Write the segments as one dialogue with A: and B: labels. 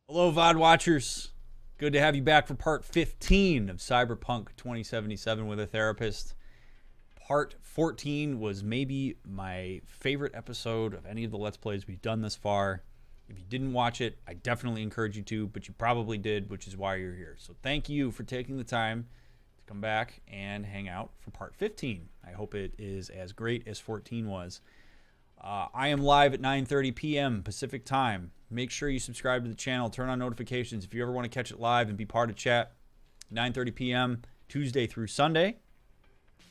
A: Hello, VOD watchers. Good to have you back for part 15 of Cyberpunk 2077 with a therapist. Part 14 was maybe my favorite episode of any of the Let's Plays we've done this far. If you didn't watch it, I definitely encourage you to, but you probably did, which is why you're here. So thank you for taking the time to come back and hang out for part 15. I hope it is as great as 14 was. I am live at 9:30 p.m. Pacific time. Make sure you subscribe to the channel. Turn on notifications if you ever want to catch it live and be part of chat. 9:30 p.m. Tuesday through Sunday.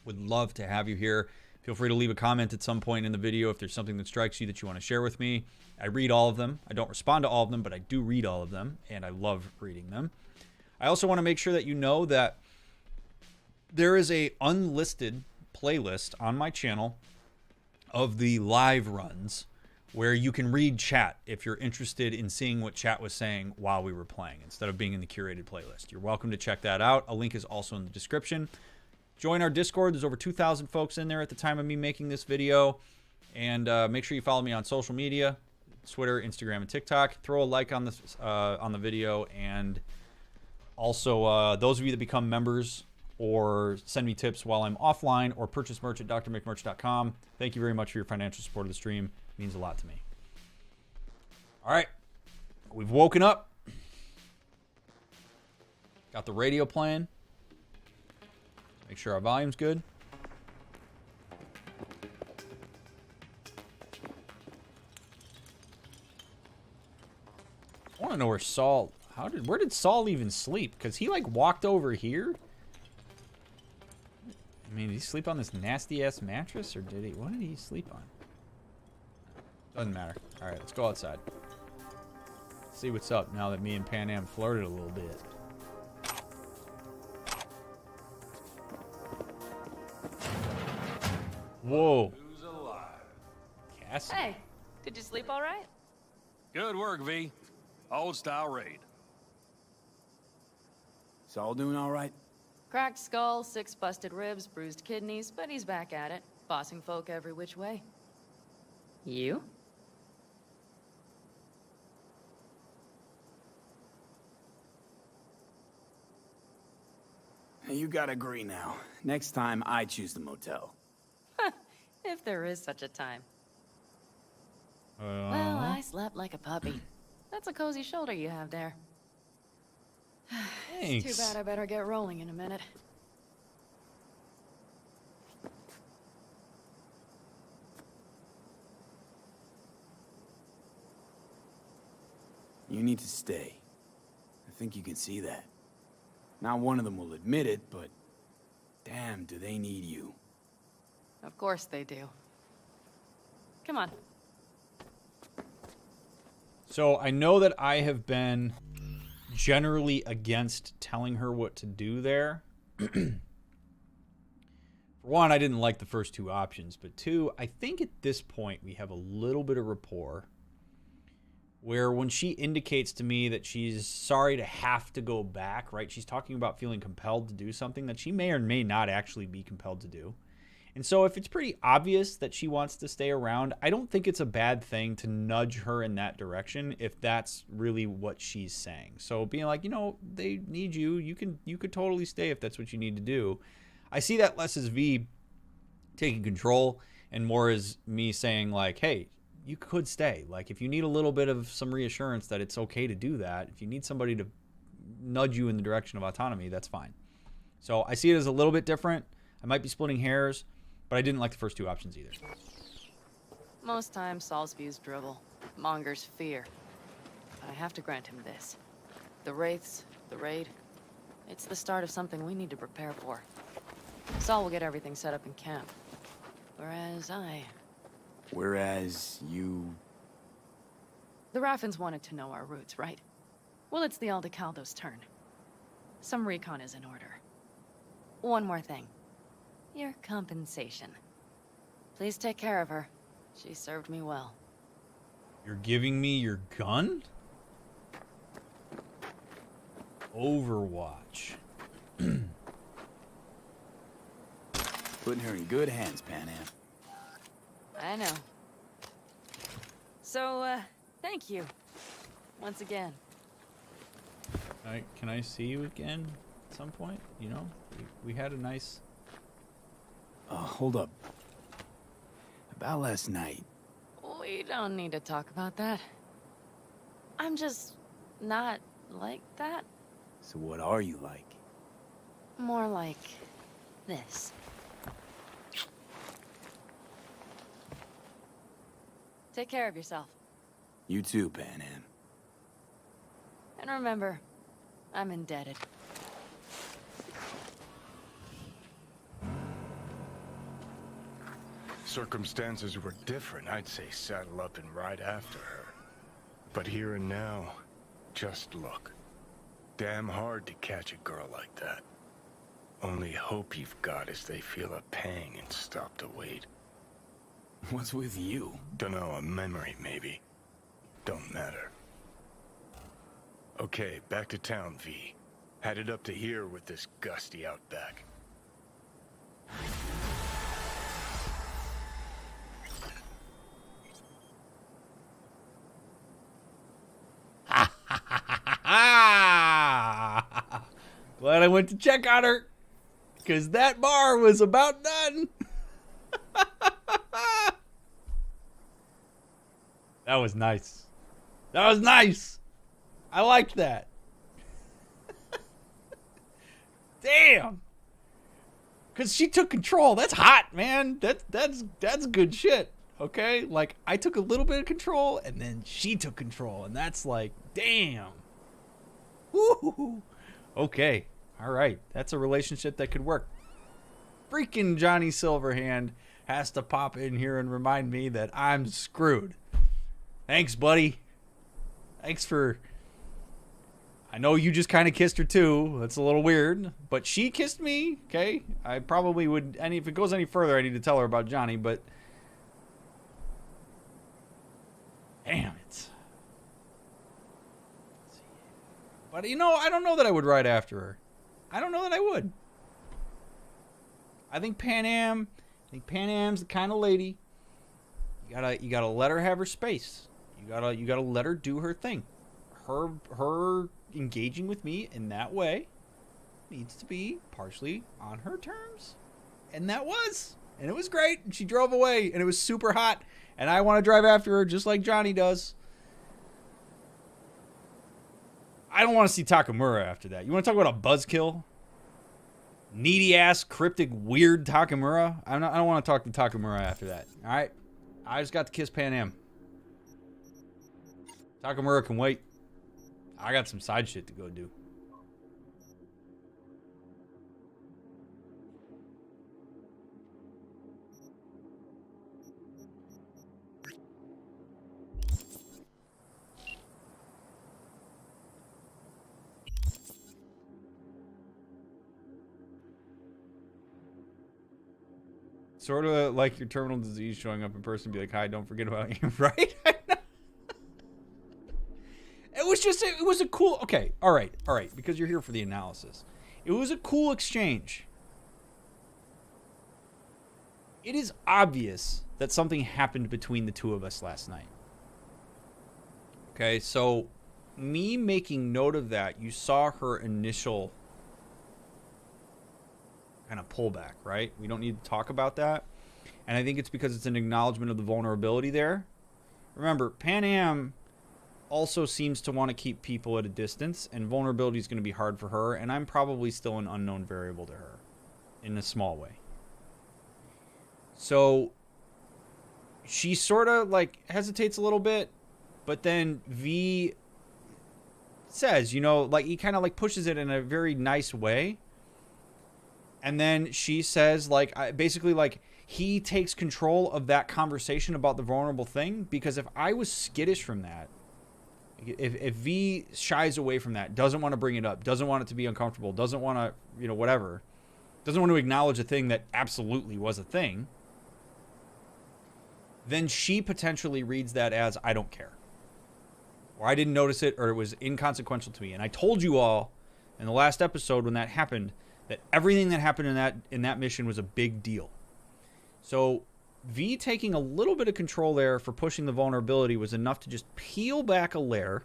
A: Would love to have you here. Feel free to leave a comment at some point in the video if there's something that strikes you that you want to share with me. I read all of them. I don't respond to all of them, but I do read all of them, and I love reading them. I also want to make sure that you know that there is a unlisted playlist on my channel of the live runs where you can read chat if you're interested in seeing what chat was saying while we were playing instead of being in the curated playlist. You're welcome to check that out. A link is also in the description. Join our Discord. There's over 2,000 folks in there at the time of me making this video. And make sure you follow me on social media, Twitter, Instagram, and TikTok. Throw a like on this on the video. And also, those of you that become members or send me tips while I'm offline or purchase merch at drmickmerch.com. Thank you very much for your financial support of the stream. It means a lot to me. All right. We've woken up. Got the radio playing. Make sure our volume's good. I want to know where Saul... Where did Saul even sleep? Because he, like, walked over here. I mean, did he sleep on this nasty-ass mattress? Or did he... What did he sleep on? Doesn't matter. Alright, let's go outside. See what's up now that me and Panam flirted a little bit. Whoa.
B: Who's alive?
A: Cassie.
C: Hey, did you sleep all right?
B: Good work, V. Old style raid.
D: Saul doing all right?
C: Cracked skull, 6 busted ribs, bruised kidneys, but he's back at it, bossing folk every which way. You?
D: You gotta agree now. Next time, I choose the motel.
C: If there is such a time. Well, I slept like a puppy. That's a cozy shoulder you have there.
A: Thanks.
C: It's too bad I better get rolling in a minute.
D: You need to stay. I think you can see that. Not one of them will admit it, but damn, do they need you.
C: Of course they do. Come on.
A: So I know that I have been generally against telling her what to do there. For one, I didn't like the first 2 options, but 2, I think at this point we have a little bit of rapport where when she indicates to me that she's sorry to have to go back, right? She's talking about feeling compelled to do something that she may or may not actually be compelled to do. And so if it's pretty obvious that she wants to stay around, I don't think it's a bad thing to nudge her in that direction if that's really what she's saying. So being like, you know, they need you. You could totally stay if that's what you need to do. I see that less as V taking control and more as me saying like, hey, you could stay. Like if you need a little bit of some reassurance that it's okay to do that, if you need somebody to nudge you in the direction of autonomy, that's fine. So I see it as a little bit different. I might be splitting hairs, but I didn't like the first 2 options either.
C: Most times, Saul's views drivel, mongers fear. But I have to grant him this. The Wraiths, the raid, it's the start of something we need to prepare for. Saul will get everything set up in camp.
D: Whereas you...
C: The Raffins wanted to know our roots, right? Well, it's the Aldecaldos' turn. Some recon is in order. One more thing. Your compensation. Please take care of her. She served me well.
A: You're giving me your gun? Overwatch.
D: Putting her in good hands, Panam.
C: I know. So, thank you. Once again.
A: Can I see you again at some point? You know, we had a nice...
D: Hold up. About last night.
C: We don't need to talk about that. I'm just not like that.
D: So what are you like?
C: More like this. Take care of yourself.
D: You too, Panam.
C: And remember, I'm indebted.
E: Circumstances were different, I'd say saddle up and ride after her. But here and now, just look. Damn hard to catch a girl like that. Only hope you've got is they feel a pang and stop to wait.
D: What's with you?
E: Dunno, a memory maybe. Don't matter. Okay, back to town, V. Headed up to here with this gusty outback.
A: Glad I went to check on her, because that bar was about done. That was nice. That was nice. I liked that. Damn. Because she took control. That's hot, man. That's good shit. Okay? Like, I took a little bit of control, and then she took control. And that's like, damn. Woo. Okay. All right. That's a relationship that could work. Freaking Johnny Silverhand has to pop in here and remind me that I'm screwed. Thanks, buddy. Thanks for... I know you just kind of kissed her too. That's a little weird. But she kissed me, okay? I probably would... if it goes any further, I need to tell her about Johnny, but... Damn it. But, you know, I don't know that I would ride after her. I don't know that I would. I think Panam's the kind of lady... You gotta let her have her space. You gotta let her do her thing. Her engaging with me in that way needs to be partially on her terms. And that was. And it was great. And she drove away. And it was super hot. And I want to drive after her just like Johnny does. I don't want to see Takamura after that. You want to talk about a buzzkill? Needy ass, cryptic, weird Takamura? I don't want to talk to Takamura after that. Alright? I just got to kiss Panam. Takamura can wait. I got some side shit to go do. Sort of like your terminal disease showing up in person, be like, hi, don't forget about you, right? It was a cool, okay, all right, because you're here for the analysis. It was a cool exchange. It is obvious that something happened between the two of us last night. Okay, so me making note of that, you saw her initial kind of pullback, right? We don't need to talk about that. And I think it's because it's an acknowledgement of the vulnerability there. Remember, Panam also seems to want to keep people at a distance, and vulnerability is going to be hard for her, and I'm probably still an unknown variable to her in a small way. So she sort of like hesitates a little bit, but then V says, you know, like he kind of like pushes it in a very nice way. And then she says, like, basically, like, he takes control of that conversation about the vulnerable thing. Because if I was skittish from that, if V shies away from that, doesn't want to bring it up, doesn't want it to be uncomfortable, doesn't want to, you know, whatever, doesn't want to acknowledge a thing that absolutely was a thing, then she potentially reads that as, I don't care. Or I didn't notice it, or it was inconsequential to me. And I told you all in the last episode when that happened, that everything that happened in that mission was a big deal. So V taking a little bit of control there for pushing the vulnerability was enough to just peel back a layer,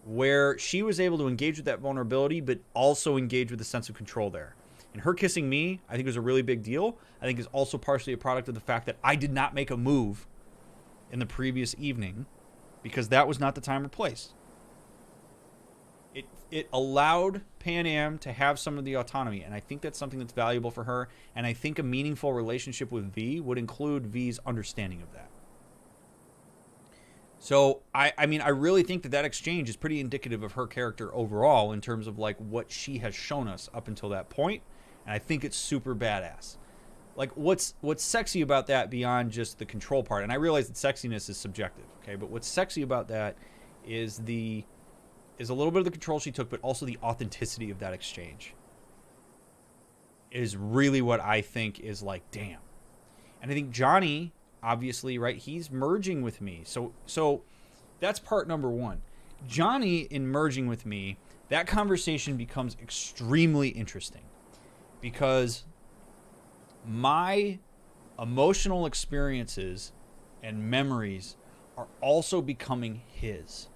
A: where she was able to engage with that vulnerability, but also engage with a sense of control there. And her kissing me, I think, was a really big deal. I think is also partially a product of the fact that I did not make a move in the previous evening because that was not the time or place. It allowed Panam to have some of the autonomy, and I think that's something that's valuable for her, and I think a meaningful relationship with V would include V's understanding of that. So, I mean, I really think that exchange is pretty indicative of her character overall in terms of, like, what she has shown us up until that point, and I think it's super badass. Like, what's sexy about that beyond just the control part, and I realize that sexiness is subjective, okay, but what's sexy about that is a little bit of the control she took, but also the authenticity of that exchange. It is really what I think is like, damn. And I think Johnny, obviously, right, he's merging with me. So that's part number one. Johnny, in merging with me, that conversation becomes extremely interesting because my emotional experiences and memories are also becoming his.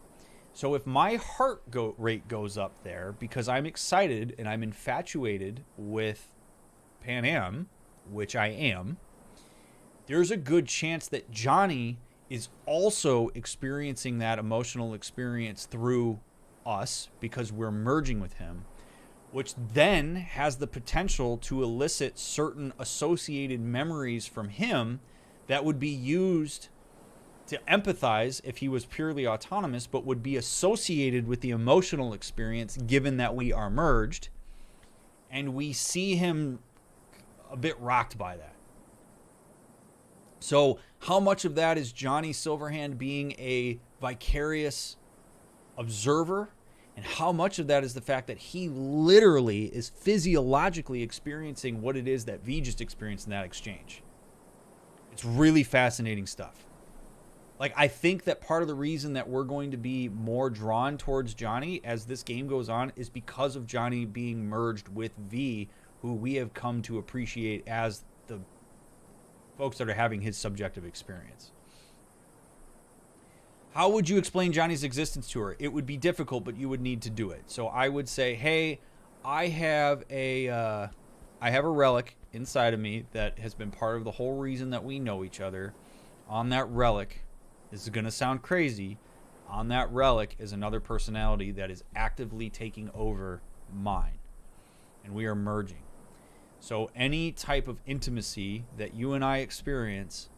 A: So if my heart rate goes up there because I'm excited and I'm infatuated with Panam, which I am, there's a good chance that Johnny is also experiencing that emotional experience through us because we're merging with him, which then has the potential to elicit certain associated memories from him that would be used to empathize if he was purely autonomous, but would be associated with the emotional experience given that we are merged, and we see him a bit rocked by that. So how much of that is Johnny Silverhand being a vicarious observer, and how much of that is the fact that he literally is physiologically experiencing what it is that V just experienced in that exchange? It's really fascinating stuff. Like, I think that part of the reason that we're going to be more drawn towards Johnny as this game goes on is because of Johnny being merged with V, who we have come to appreciate as the folks that are having his subjective experience. How would you explain Johnny's existence to her? It would be difficult, but you would need to do it. So I would say, hey, I have a relic inside of me that has been part of the whole reason that we know each other. On that relic, this is going to sound crazy, on that relic is another personality that is actively taking over mine. And we are merging. So any type of intimacy that you and I experience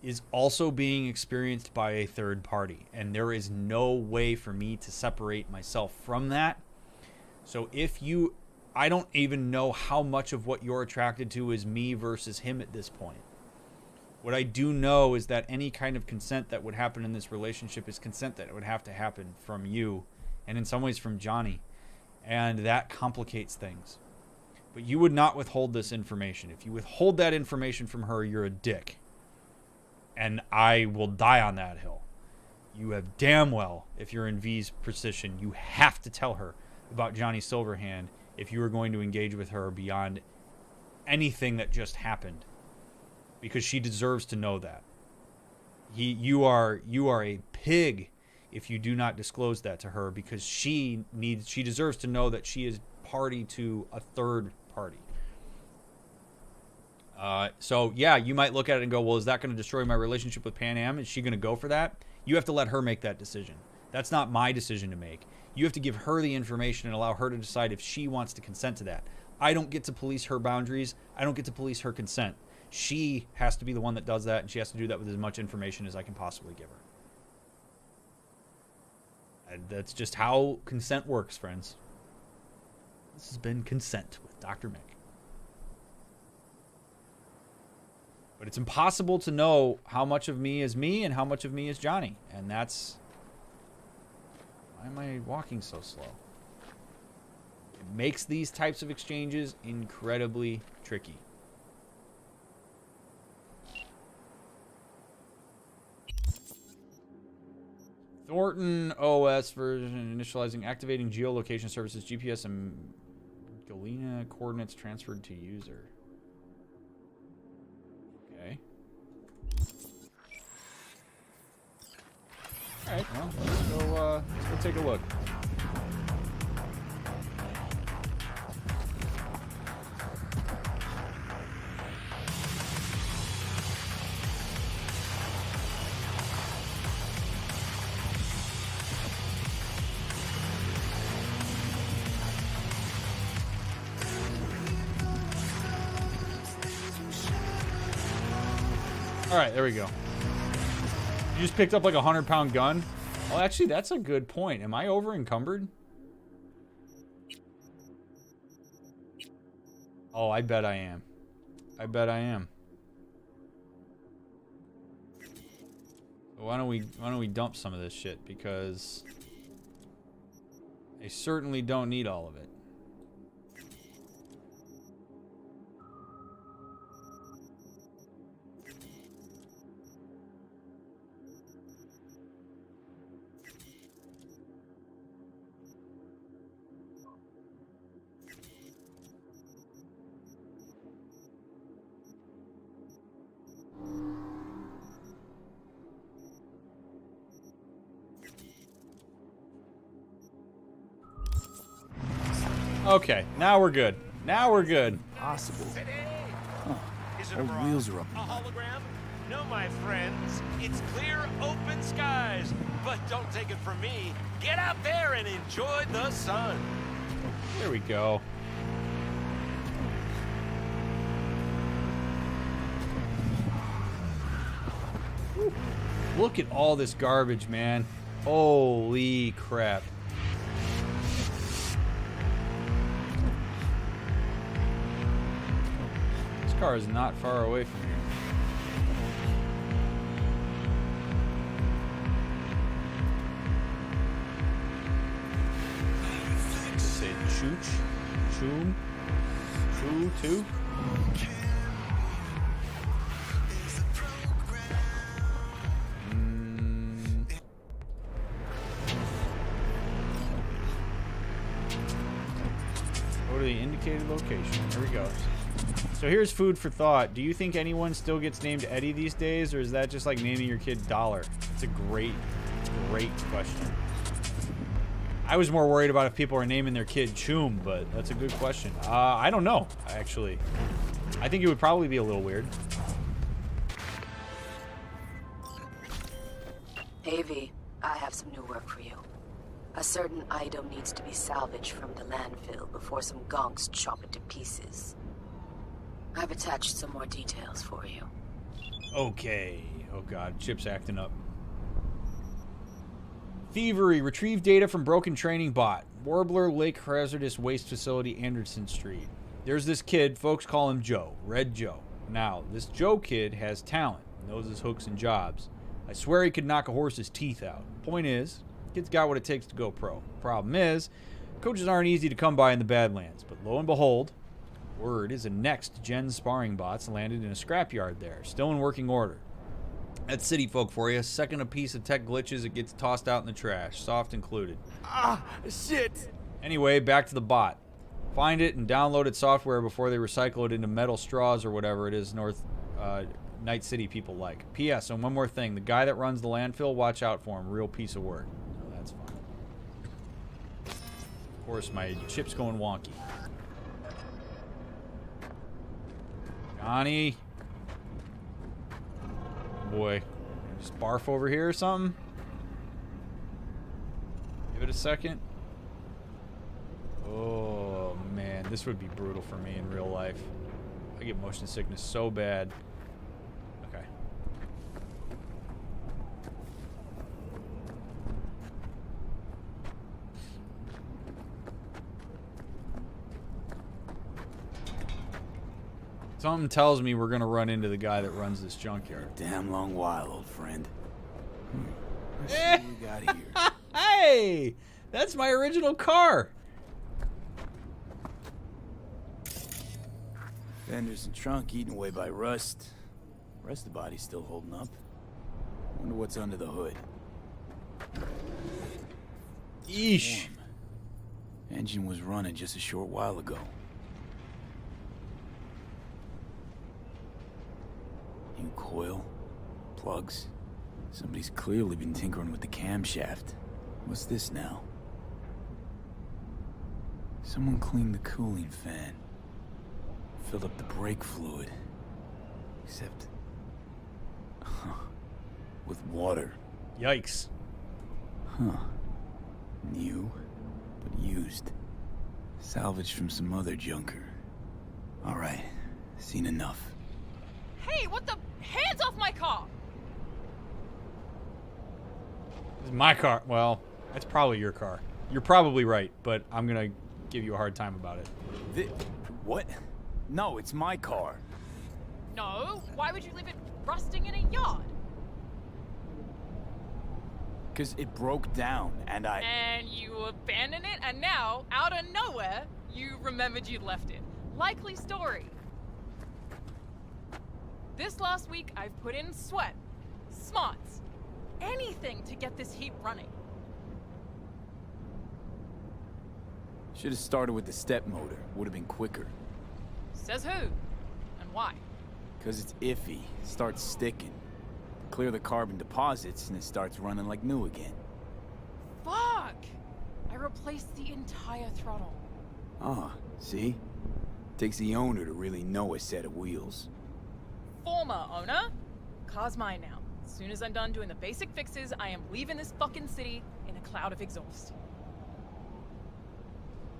A: is also being experienced by a third party. And there is no way for me to separate myself from that. So I don't even know how much of what you're attracted to is me versus him at this point. What I do know is that any kind of consent that would happen in this relationship is consent that would have to happen from you, and in some ways from Johnny. And that complicates things. But you would not withhold this information. If you withhold that information from her, you're a dick. And I will die on that hill. You have damn well, if you're in V's position, you have to tell her about Johnny Silverhand if you are going to engage with her beyond anything that just happened. Because she deserves to know that. You are a pig if you do not disclose that to her, because she deserves to know that she is party to a third party. So yeah, you might look at it and go, well, is that going to destroy my relationship with Panam? Is she going to go for that? You have to let her make that decision. That's not my decision to make. You have to give her the information and allow her to decide if she wants to consent to that. I don't get to police her boundaries. I don't get to police her consent. She has to be the one that does that, and she has to do that with as much information as I can possibly give her. And that's just how consent works, friends. This has been Consent with Dr. Mick. But it's impossible to know how much of me is me and how much of me is Johnny. And that's... Why am I walking so slow? It makes these types of exchanges incredibly tricky. Thornton OS version initializing activating geolocation services, GPS and Galena coordinates transferred to user. Okay. Alright, well, let's go take a look. All right, there we go. You just picked up like a 100-pound gun? Well, actually, that's a good point. Am I over encumbered? Oh, I bet I am. I bet I am. Why don't we dump some of this shit, because I certainly don't need all of it. Okay, now we're good. Now we're good.
D: Possible. Huh.
F: Is it
D: Old wheels are up.
F: a hologram? No, my friends. It's clear, open skies. But don't take it from me. Get out there and enjoy the sun.
A: There we go. Whew. Look at all this garbage, man. Holy crap. This car is not far away from here. Let's say chooch, choom, choo, two. Go to the indicated location. Here we go. So here's food for thought. Do you think anyone still gets named Eddie these days, or is that just like naming your kid Dollar? It's a great question. I was more worried about if people are naming their kid Choom, but that's a good question. I don't know, actually. I think it would probably be a little weird.
G: Hey V, I have some new work for you. A certain item needs to be salvaged from the landfill before some gonks chop it to pieces. I've attached some more details for you.
A: Okay. Oh god, Chip's acting up. Thievery. Retrieve data from broken training bot. Warbler Lake Hazardous Waste Facility, Anderson Street. There's this kid, folks call him Joe. Red Joe. Now, this Joe kid has talent. Knows his hooks and jobs. I swear he could knock a horse's teeth out. Point is, kid's got what it takes to go pro. Problem is, coaches aren't easy to come by in the Badlands. But lo and behold, word is a next-gen sparring bots landed in a scrapyard there. Still in working order. That's city folk for you. Second a piece of tech glitches, it gets tossed out in the trash. Soft included.
D: Ah, shit!
A: Anyway, back to the bot. Find it and download its software before they recycle it into metal straws or whatever it is Night City people like. P.S. And one more thing. The guy that runs the landfill, watch out for him. Real piece of work. Oh, that's fine. Of course, my chip's going wonky. Johnny. Boy. Just barf over here or something? Give it a second. Oh, man. This would be brutal for me in real life. I get motion sickness so bad. Okay. Something tells me we're gonna run into the guy that runs this junkyard.
D: Damn long while, old friend. Let's see what we got here.
A: Hey! That's my original car!
D: Fenders and trunk eaten away by rust. Rest of the body's still holding up. Wonder what's under the hood.
A: Yeesh.
D: Warm. Engine was running just a short while ago. New coil, plugs. Somebody's clearly been tinkering with the camshaft. What's this now? Someone cleaned the cooling fan. Filled up the brake fluid. Except... with water.
A: Yikes.
D: Huh. New, but used. Salvaged from some other junker. Alright, seen enough.
C: Hey, what the? Hands off
H: off my car!
A: This is my car. Well, that's probably your car. You're probably right, but I'm gonna give you a hard time about it.
D: What? No, it's my car.
H: No, why would you leave it rusting in a yard?
D: Because it broke down, and I...
H: And you abandoned it, and now, out of nowhere, you remembered you'd left it. Likely story. This last week, I've put in sweat, smarts, anything to get this heat running.
D: Should have started with the step motor. Would have been quicker.
H: Says who? And why?
D: Because it's iffy. It starts sticking. Clear the carbon deposits, and it starts running like new again.
H: Fuck! I replaced the entire throttle.
D: Ah, see? Takes the owner to really know a set of wheels.
H: Former owner? Car's mine now. As soon as I'm done doing the basic fixes, I am leaving this fucking city in a cloud of exhaust.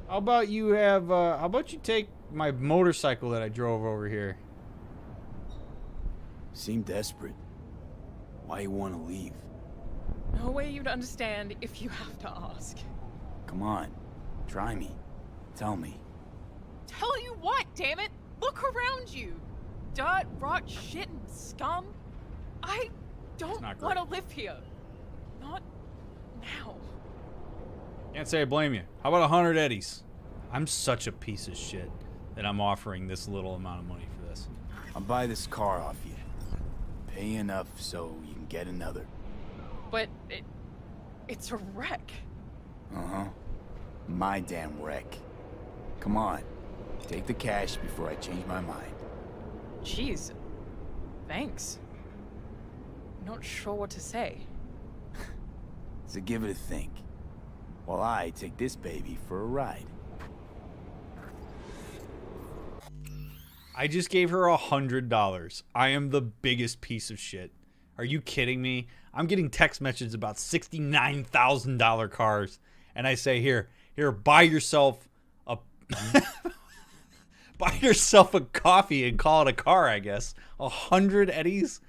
A: How about you have, how about you take my motorcycle that I drove over here?
D: Seem desperate. Why you want to leave?
H: No way you'd understand if you have to ask.
D: Come on. Try me. Tell me.
H: Tell you what, damn it! Look around you! Dirt, rot, shit, and scum. I don't want to live here. Not now.
A: Can't say I blame you. How about 100 eddies? I'm such a piece of shit that I'm offering this little amount of money for this.
D: I'll buy this car off you. Pay enough so you can get another.
H: But it's a wreck.
D: Uh-huh. My damn wreck. Come on. Take the cash before I change my mind.
H: Jeez. Thanks. Not sure what to say.
D: So give it a think. While I take this baby for a ride.
A: I just gave her $100. I am the biggest piece of shit. Are you kidding me? I'm getting text messages about $69,000 cars, and I say, here, buy yourself a buy yourself a coffee and call it a car. I guess 100 eddies.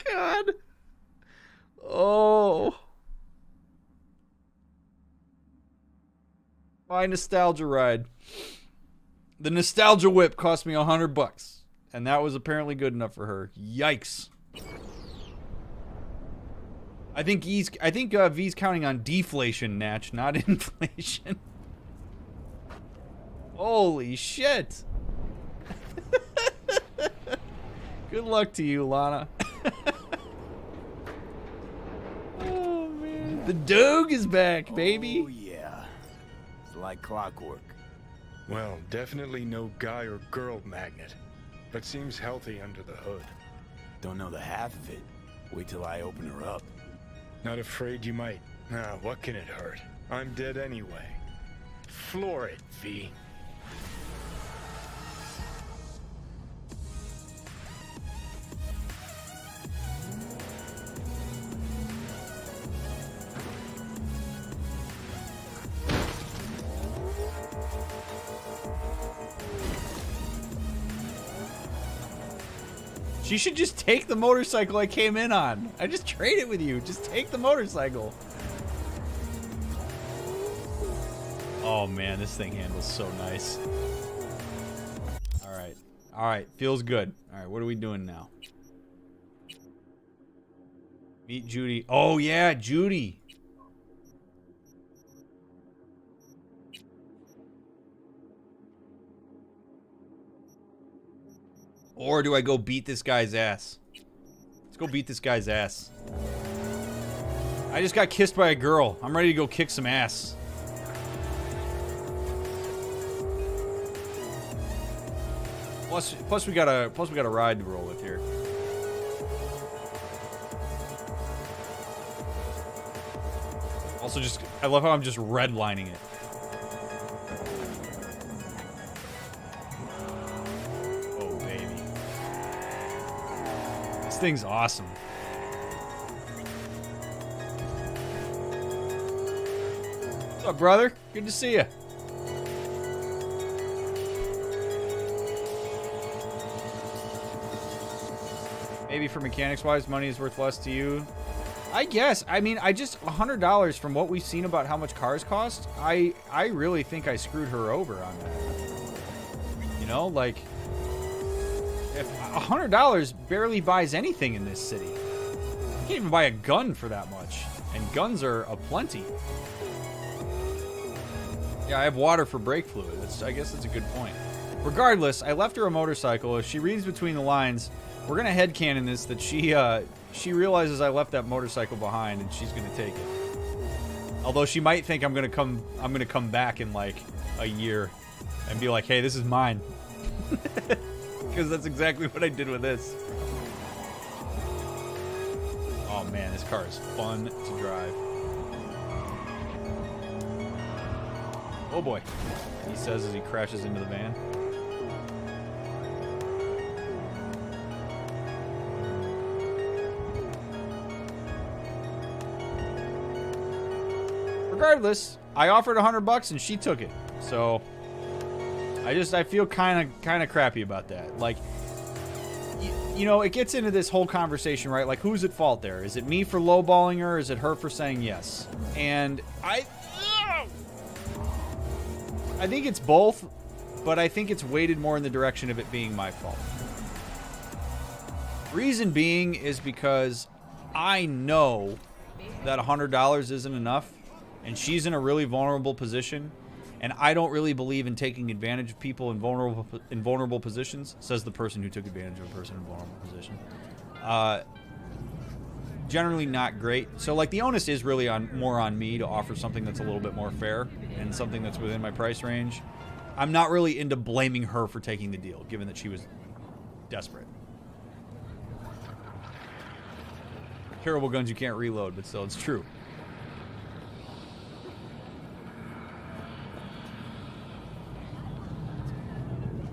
A: God. Oh. My nostalgia ride. The nostalgia whip cost me $100, and that was apparently good enough for her. Yikes. I think V's counting on deflation, Natch, not inflation. Holy shit. Good luck to you, Lana. Oh, man. The Doge is back, baby.
D: Oh, yeah. It's like clockwork.
E: Well, definitely no guy or girl magnet, but seems healthy under the hood.
D: Don't know the half of it. Wait till I open her up.
E: Not afraid you might. Ah, what can it hurt? I'm dead anyway. Floor it, V.
A: You should just take the motorcycle I came in on. I just traded with you. Just take the motorcycle. Oh man, this thing handles so nice. Alright. Alright, feels good. Alright, what are we doing now? Meet Judy. Oh yeah, Judy. Or do I go beat this guy's ass? Let's go beat this guy's ass. I just got kissed by a girl. I'm ready to go kick some ass. Plus we got a ride to roll with here. Also, I love how I'm just redlining it. This thing's awesome. What's up, brother? Good to see you. Maybe for mechanics-wise, money is worth less to you. I guess. I mean, I just $100 from what we've seen about how much cars cost. I really think I screwed her over on that. You know, like, if $100 barely buys anything in this city. You can't even buy a gun for that much, and guns are aplenty. Yeah, I have water for brake fluid. I guess that's a good point. Regardless, I left her a motorcycle. If she reads between the lines, we're gonna headcanon this that she realizes I left that motorcycle behind and she's gonna take it. Although she might think I'm gonna come back in like a year and be like, hey, this is mine. Because that's exactly what I did with this. Oh man, this car is fun to drive. Oh boy, he says as he crashes into the van. Regardless, I offered $100 and she took it. So I feel kind of crappy about that. Like, you know, it gets into this whole conversation, right? Like, who's at fault there? Is it me for lowballing her, or is it her for saying yes? And I think it's both, but I think it's weighted more in the direction of it being my fault. Reason being is because I know that $100 isn't enough, and she's in a really vulnerable position, and I don't really believe in taking advantage of people in vulnerable positions, says the person who took advantage of a person in a vulnerable position. Generally not great. So, like, the onus is really more on me to offer something that's a little bit more fair and something that's within my price range. I'm not really into blaming her for taking the deal, given that she was desperate. Terrible guns you can't reload, but still, it's true.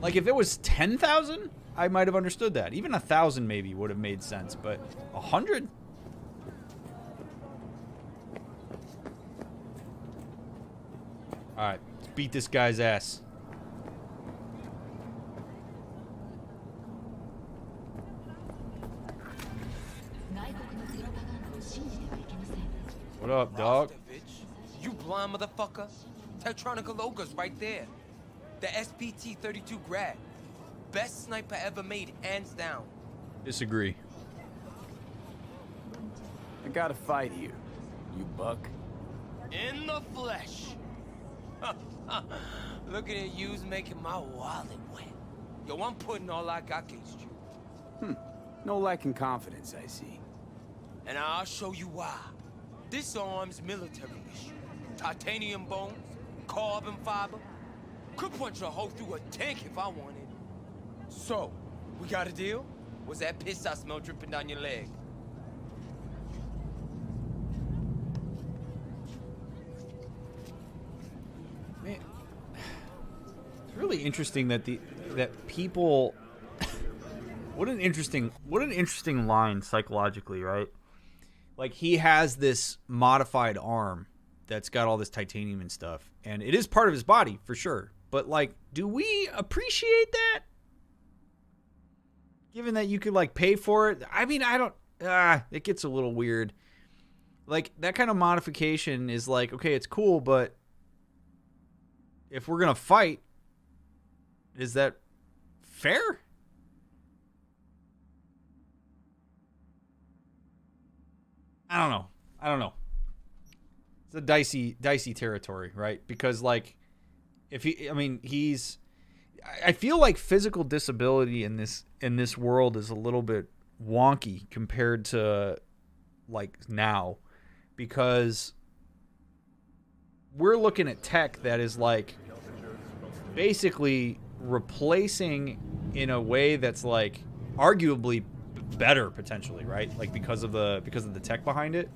A: Like, if it was 10,000, I might have understood that. Even 1,000 maybe would have made sense, but 100? Alright, let's beat this guy's ass. What up, dog?
I: You blind motherfucker. Tetronica Loga's right there. The SPT-32 grad. Best sniper ever made, hands down.
A: Disagree.
D: I got a fight here, you buck.
I: In the flesh. Looking at you's making my wallet wet. Yo, I'm putting all I got against you.
D: No lack in confidence, I see.
I: And I'll show you why. This arm's military issue. Titanium bones, carbon fiber. Could punch a hole through a tank if I wanted. So, we got a deal? Was that piss I smell dripping down your leg?
A: Man, it's really interesting that people. What an interesting line psychologically, right? Like, he has this modified arm that's got all this titanium and stuff, and it is part of his body for sure. But, like, do we appreciate that? Given that you could, like, pay for it? I mean, I don't... it gets a little weird. Like, that kind of modification is like, okay, it's cool, but if we're going to fight, is that fair? I don't know. It's a dicey territory, right? Because, like, I feel like physical disability in this world is a little bit wonky compared to, like, now, because we're looking at tech that is, like, basically replacing in a way that's, like, arguably better potentially, right? Like, because of the tech behind it.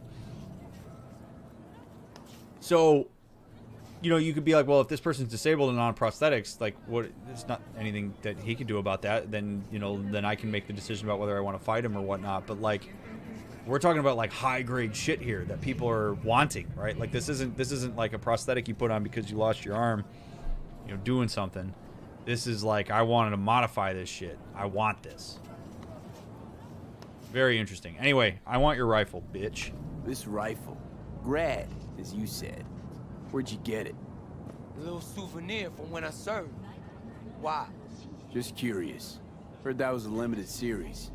A: So, you know, you could be like, well, if this person's disabled and on prosthetics, like, what? There's not anything that he can do about that. Then, you know, then I can make the decision about whether I want to fight him or whatnot. But, like, we're talking about, like, high grade shit here that people are wanting, right? Like, this isn't like a prosthetic you put on because you lost your arm, you know, doing something. This is like, I wanted to modify this shit. I want this. Very interesting. Anyway, I want your rifle, bitch.
D: This rifle. Grad, as you said. Where'd you get it?
I: A little souvenir from when I served. Why?
D: Just curious. Heard that was a limited series.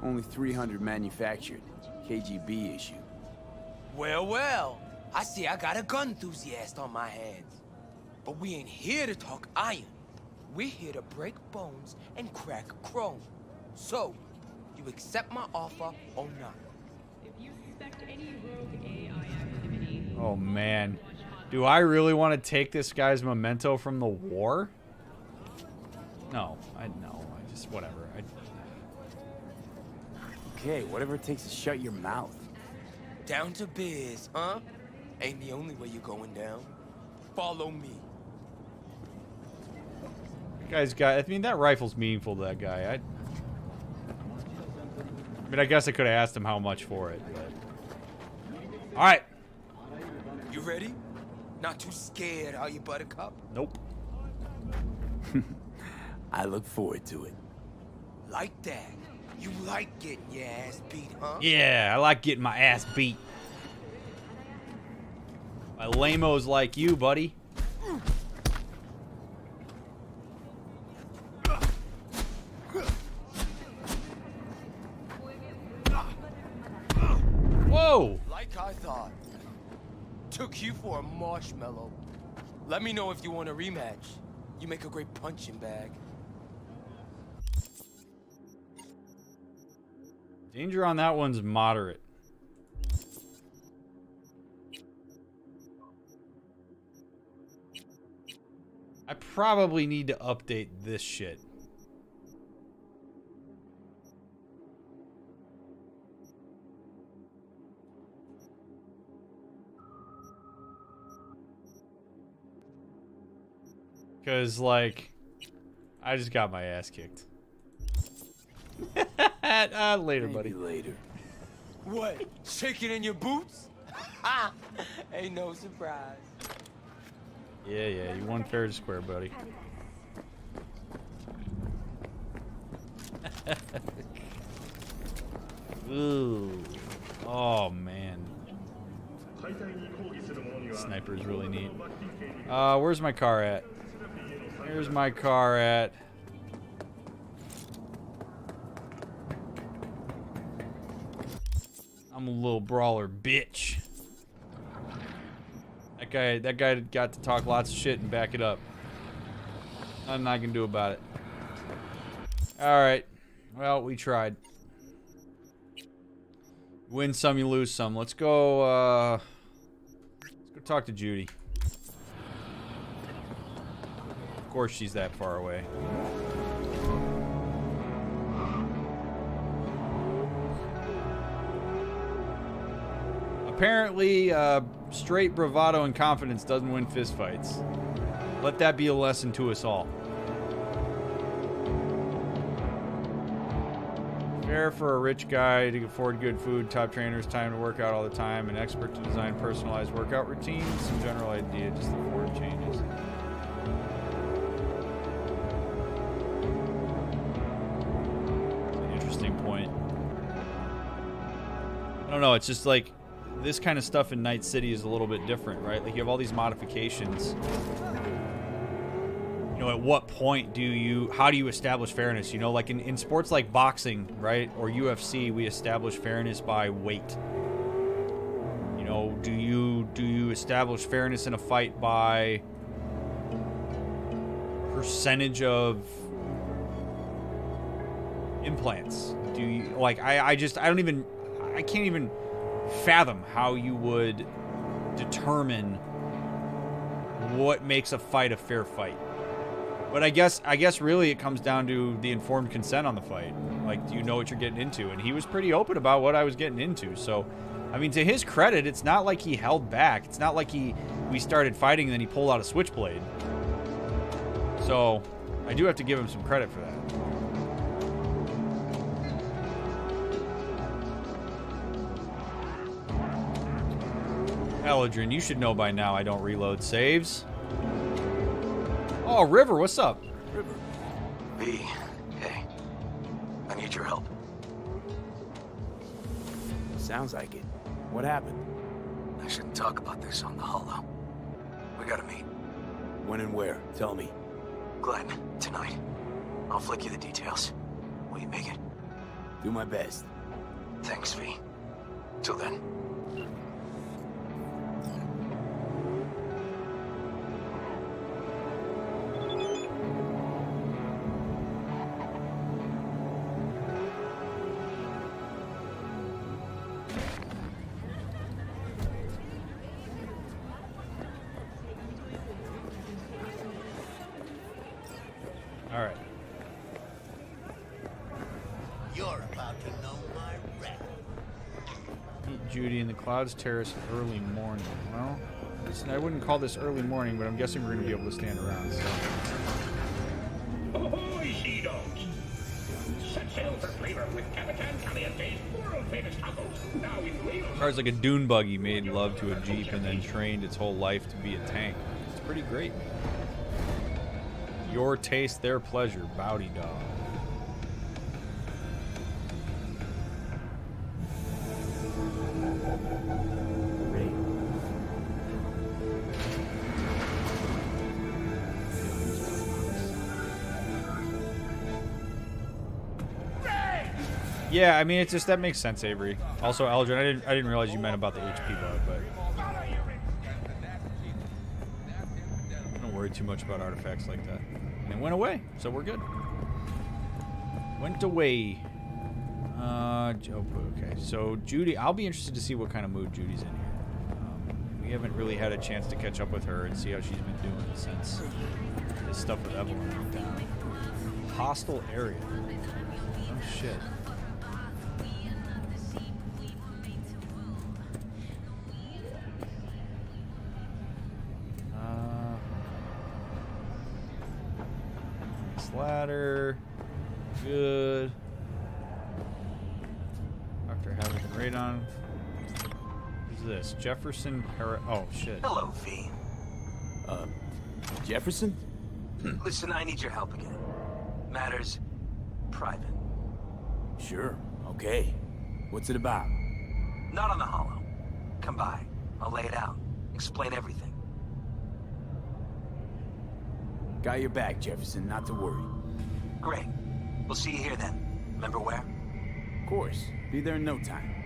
D: Only 300 manufactured. KGB issue.
I: Well, well. I see I got a gun enthusiast on my hands. But we ain't here to talk iron. We're here to break bones and crack chrome. So, you accept my offer or not?
J: If you suspect any rogue AI activity...
A: Oh, man. Do I really want to take this guy's memento from the war? No. I just, whatever.
D: Okay, whatever it takes to shut your mouth.
I: Down to biz, huh? Ain't the only way you're going down. Follow me.
A: Guy's got, I mean, that rifle's meaningful to that guy. I mean, I guess I could have asked him how much for it, but... Alright.
I: You ready? Not too scared, are you, Buttercup?
A: Nope.
D: I look forward to it.
I: Like that. You like getting your ass beat, huh?
A: Yeah, I like getting my ass beat. By lamos like you, buddy. Whoa!
I: Like I thought. Took you for a marshmallow. Let me know if you want a rematch. You make a great punching bag.
A: Danger on that one's moderate. I probably need to update this shit. Because, like, I just got my ass kicked. Later, buddy.
D: Maybe later.
I: What? Shaking in your boots? Ain't no surprise.
A: Yeah, you won fair and square, buddy. Ooh. Oh, man. Sniper is really neat. Where's my car at? Here's my car at. I'm a little brawler bitch. That guy got to talk lots of shit and back it up. Nothing I can do about it. Alright. Well, we tried. Win some, you lose some. Let's go talk to Judy. Of course she's that far away. Apparently, straight bravado and confidence doesn't win fistfights. Let that be a lesson to us all. Fair for a rich guy to afford good food, top trainers, time to work out all the time, an expert to design personalized workout routines, some general idea, just the forward changes. Interesting point. I don't know, it's just like this kind of stuff in Night City is a little bit different, right? Like you have all these modifications. You know, at what point how do you establish fairness? You know, like in sports like boxing, right? Or UFC, we establish fairness by weight. You know, do you establish fairness in a fight by percentage of implants? Do you, like, I can't even fathom how you would determine what makes a fight a fair fight. But I guess really it comes down to the informed consent on the fight. Like, do you know what you're getting into? And he was pretty open about what I was getting into. So, I mean, to his credit, it's not like he held back. It's not like we started fighting and then he pulled out a switchblade. So, I do have to give him some credit for that. Eldrin, you should know by now I don't reload saves. Oh, River, what's up?
D: River.
K: V, hey. I need your help.
D: Sounds like it. What happened?
K: I shouldn't talk about this on the holo. We gotta meet.
D: When and where? Tell me.
K: Glenn, tonight. I'll flick you the details. Will you make it?
D: Do my best.
K: Thanks, V. Till then.
A: All right.
L: You're about to know my wreck.
A: Meet Judy in the Clouds Terrace early morning. Well, I wouldn't call this early morning, but I'm guessing we're going to be able to stand around. So.
M: Ahoy, sea dogs! Set sail for flavor with Capitan Caliente's world-famous tacos. Now in real...
A: Cars like a dune buggy made love to a Jeep and then trained its whole life to be a tank. It's pretty great. Your taste, their pleasure. Bowdy dog. Yeah, I mean, it's just that makes sense, Avery. Also, Aldrin, I didn't realize you meant about the HP bug, but don't worry too much about artifacts like that. And it went away, so we're good. Went away. Okay. So Judy, I'll be interested to see what kind of mood Judy's in here. We haven't really had a chance to catch up with her and see how she's been doing since this stuff with Evelyn went down. Hostile area. Oh shit. Ladder. Good. After having radon. Who's this? Jefferson Oh, shit.
K: Hello, V.
D: Jefferson?
K: Listen, I need your help again. Matters private.
D: Sure. Okay. What's it about?
K: Not on the holo. Come by. I'll lay it out. Explain everything.
D: Got your back, Jefferson. Not to worry.
K: Great. We'll see you here then. Remember where?
D: Of course. Be there in no time.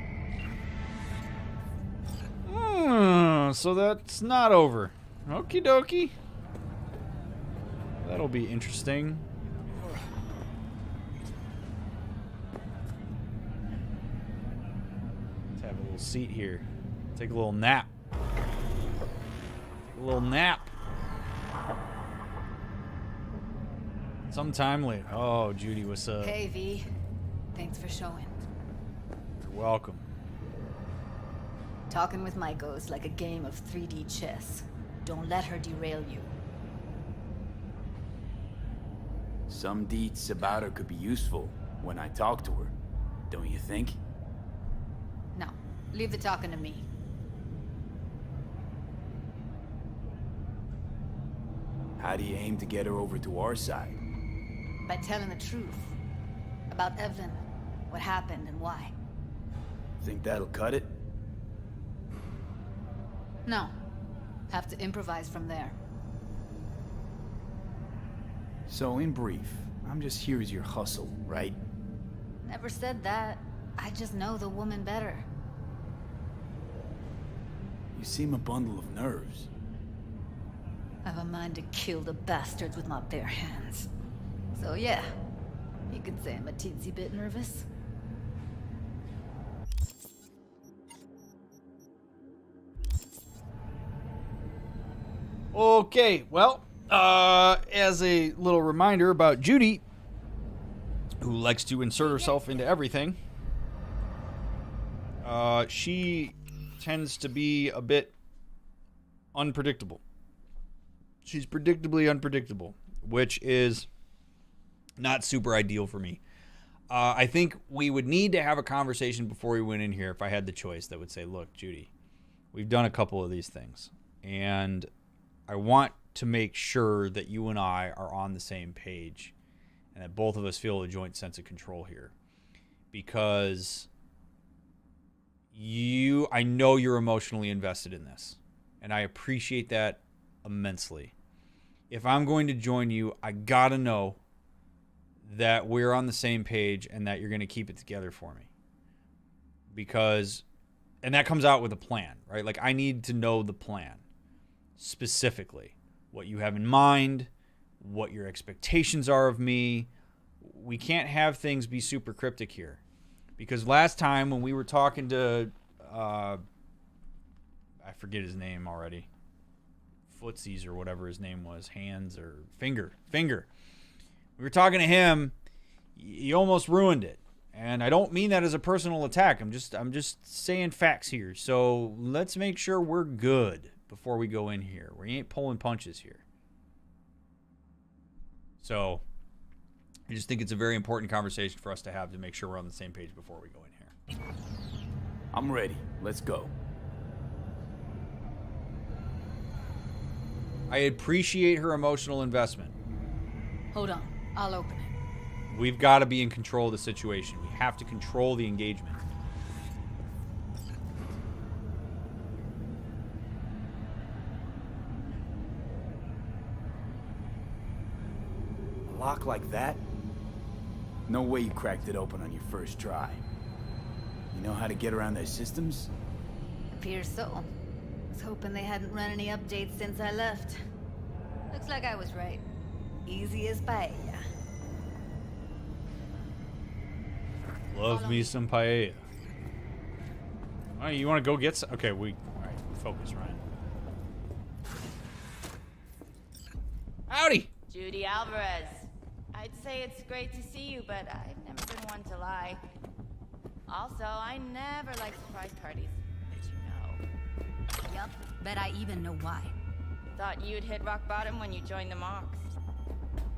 A: So that's not over. Okie dokie. That'll be interesting. Let's have a little seat here. Take a little nap. Take a little nap. Sometime later. Oh, Judy, what's up?
C: Hey, V. Thanks for showing.
A: You're welcome.
C: Talking with Myko's like a game of 3D chess. Don't let her derail you.
D: Some deets about her could be useful when I talk to her. Don't you think?
C: No. Leave the talking to me.
D: How do you aim to get her over to our side?
C: By telling the truth. About Evelyn, what happened and why.
D: Think that'll cut it?
C: No. Have to improvise from there.
D: So, in brief, I'm just here as your hustle, right?
C: Never said that. I just know the woman better.
D: You seem a bundle of nerves.
C: I've a mind to kill the bastards with my bare hands. So yeah, you could say I'm a teensy bit nervous.
A: Okay, well, as a little reminder about Judy, who likes to insert herself into everything, she tends to be a bit unpredictable. She's predictably unpredictable, which is not super ideal for me. I think we would need to have a conversation before we went in here if I had the choice that would say, look, Judy, we've done a couple of these things, and I want to make sure that you and I are on the same page and that both of us feel a joint sense of control here. Because I know you're emotionally invested in this, and I appreciate that immensely. If I'm going to join you, I gotta know that we're on the same page and that you're going to keep it together for me. Because, and that comes out with a plan, right? Like, I need to know the plan specifically, what you have in mind, what your expectations are of me. We can't have things be super cryptic here. Because last time when we were talking to, I forget his name already, Footsies or whatever his name was, Hands or Finger. We were talking to him, he almost ruined it. And I don't mean that as a personal attack. I'm just saying facts here. So let's make sure we're good before we go in here. We ain't pulling punches here. So I just think it's a very important conversation for us to have to make sure we're on the same page before we go in here.
D: I'm ready. Let's go.
A: I appreciate her emotional investment.
C: Hold on. I'll open it.
A: We've got to be in control of the situation. We have to control the engagement.
D: A lock like that? No way you cracked it open on your first try. You know how to get around their systems?
N: Appears so. Was hoping they hadn't run any updates since I left. Looks like I was right. Easy as paella.
A: Love me some paella. All right, you want to go get some? Okay, all right, focus, Ryan. Howdy!
O: Judy Alvarez. I'd say it's great to see you, but I've never been one to lie. Also, I never like surprise parties, as you know.
N: Yup, bet I even know why.
O: Thought you'd hit rock bottom when you joined the Mox.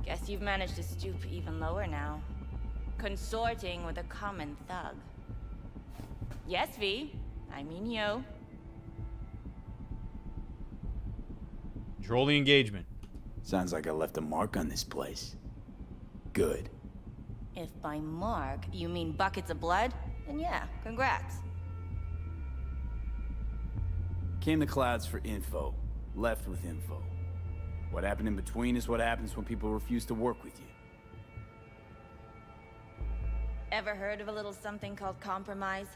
O: Guess you've managed to stoop even lower now. Consorting with a common thug. Yes, V. I mean you.
A: Control the engagement.
D: Sounds like I left a mark on this place. Good.
O: If by mark you mean buckets of blood, then yeah, congrats.
D: Came to Clouds for info. Left with info. What happened in between is what happens when people refuse to work with you.
O: Ever heard of a little something called compromise?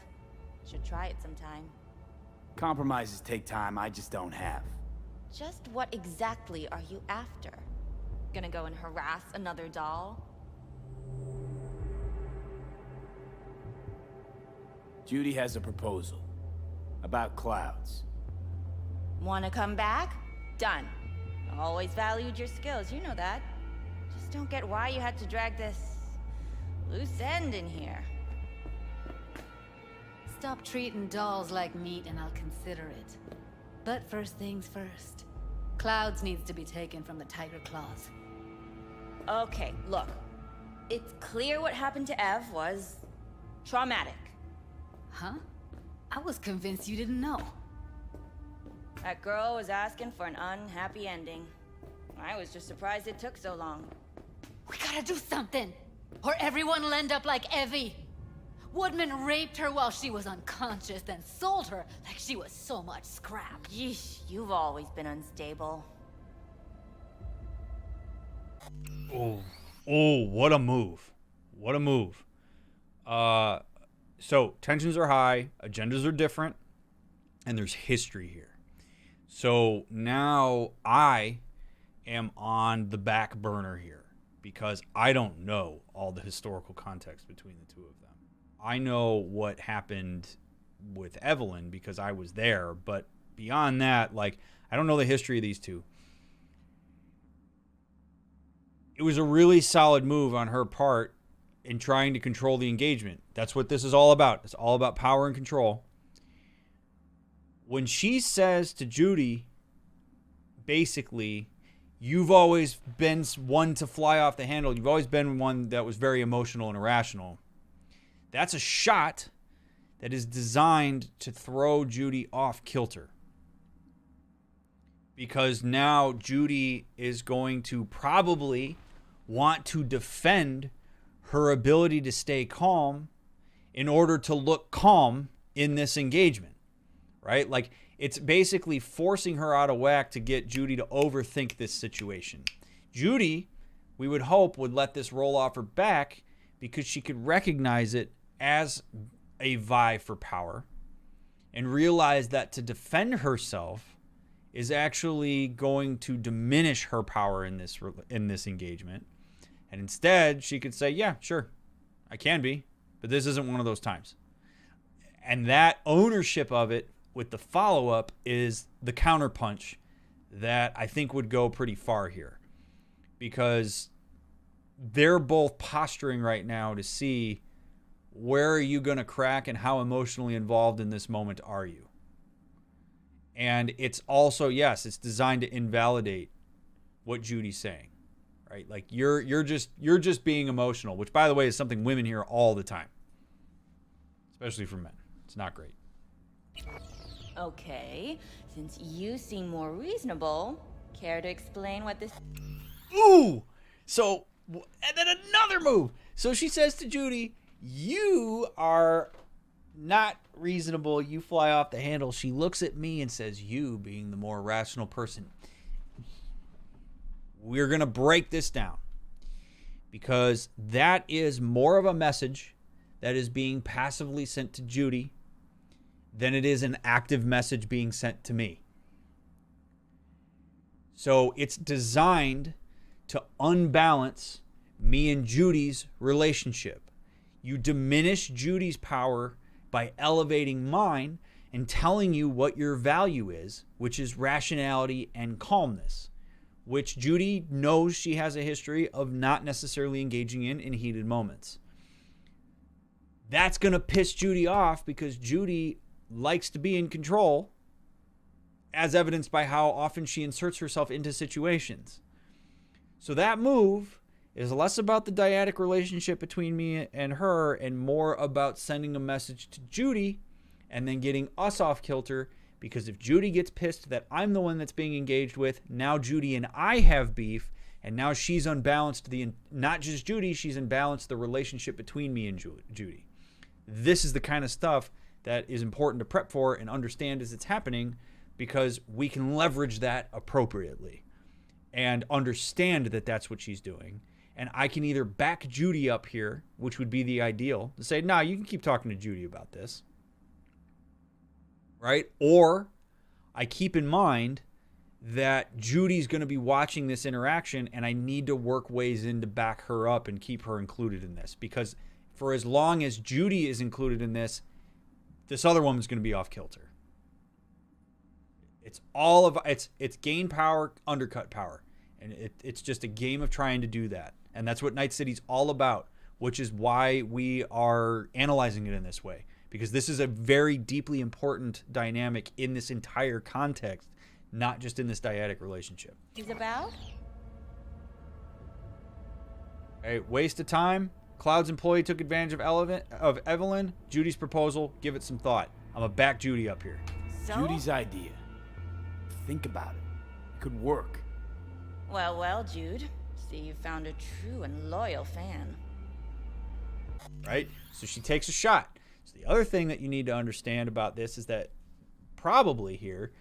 O: Should try it sometime.
D: Compromises take time I just don't have.
O: Just what exactly are you after? Gonna go and harass another doll?
D: Judy has a proposal. About Clouds.
O: Wanna come back? Done. Always valued your skills, you know that. Just don't get why you had to drag this loose end in here.
N: Stop treating dolls like meat and I'll consider it. But first things first. Clouds needs to be taken from the Tiger Claws.
O: Okay, look. It's clear what happened to Ev was traumatic.
N: Huh? I was convinced you didn't know.
O: That girl was asking for an unhappy ending. I was just surprised it took so long.
N: We gotta do something! Or everyone will end up like Evie. Woodman raped her while she was unconscious, then sold her like she was so much scrap.
O: Yeesh, you've always been unstable.
A: Oh, what a move. What a move. So, tensions are high, agendas are different, and there's history here. So, now I am on the back burner here because I don't know all the historical context between the two of them. I know what happened with Evelyn because I was there, but beyond that, like, I don't know the history of these two. It was a really solid move on her part in trying to control the engagement. That's what this is all about. It's all about power and control. When she says to Judy, basically, you've always been one to fly off the handle. You've always been one that was very emotional and irrational. That's a shot that is designed to throw Judy off kilter. Because now Judy is going to probably want to defend her ability to stay calm in order to look calm in this engagement, right? Like, it's basically forcing her out of whack to get Judy to overthink this situation. Judy, we would hope, would let this roll off her back because she could recognize it as a vie for power and realize that to defend herself is actually going to diminish her power in this engagement. And instead, she could say, yeah, sure, I can be, but this isn't one of those times. And that ownership of it with the follow-up is the counterpunch that I think would go pretty far here, because they're both posturing right now to see, where are you going to crack and how emotionally involved in this moment are you? And it's also, yes, it's designed to invalidate what Judy's saying, right? Like, you're just being emotional, which, by the way, is something women hear all the time, especially from men. It's not great.
O: Okay, since you seem more reasonable, care to explain what this...
A: Ooh! So, and then another move. So she says to Judy, you are not reasonable. You fly off the handle. She looks at me and says, you being the more rational person. We're going to break this down, because that is more of a message that is being passively sent to Judy than it is an active message being sent to me. So it's designed to unbalance me and Judy's relationship. You diminish Judy's power by elevating mine and telling you what your value is, which is rationality and calmness, which Judy knows she has a history of not necessarily engaging in heated moments. That's going to piss Judy off, because Judy likes to be in control, as evidenced by how often she inserts herself into situations. So that move is less about the dyadic relationship between me and her and more about sending a message to Judy and then getting us off kilter, because if Judy gets pissed that I'm the one that's being engaged with, now Judy and I have beef, and now she's unbalanced not just Judy, she's unbalanced the relationship between me and Judy. This is the kind of stuff that is important to prep for and understand as it's happening, because we can leverage that appropriately and understand that that's what she's doing. And I can either back Judy up here, which would be the ideal, to say, nah, you can keep talking to Judy about this, right? Or I keep in mind that Judy's going to be watching this interaction, and I need to work ways in to back her up and keep her included in this, because for as long as Judy is included in this other woman's going to be off kilter. It's all of it's gain power, undercut power, and it's just a game of trying to do that. And that's what Night City's all about, which is why we are analyzing it in this way, because this is a very deeply important dynamic in this entire context, not just in this dyadic relationship.
O: He's about?
A: Hey, waste of time. Cloud's employee took advantage of Evelyn. Judy's proposal, give it some thought. I'm going to back Judy up here.
O: So?
D: Judy's idea. Think about it. It could work.
O: Well, Jude. See, you found a true and loyal fan.
A: Right? So she takes a shot. So the other thing that you need to understand about this is that probably here,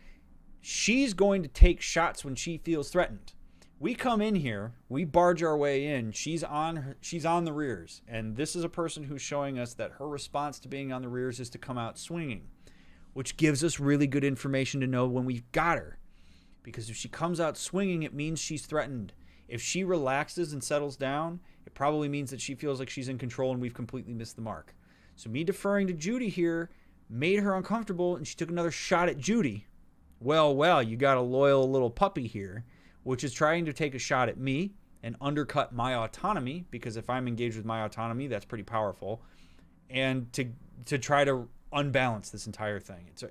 A: she's going to take shots when she feels threatened. We come in here, we barge our way in, she's on the rears, and this is a person who's showing us that her response to being on the rears is to come out swinging, which gives us really good information to know when we've got her, because if she comes out swinging, it means she's threatened. If she relaxes and settles down, it probably means that she feels like she's in control and we've completely missed the mark. So me deferring to Judy here made her uncomfortable, and she took another shot at Judy. Well, you got a loyal little puppy here, which is trying to take a shot at me and undercut my autonomy, because if I'm engaged with my autonomy, that's pretty powerful, and to try to unbalance this entire thing. It's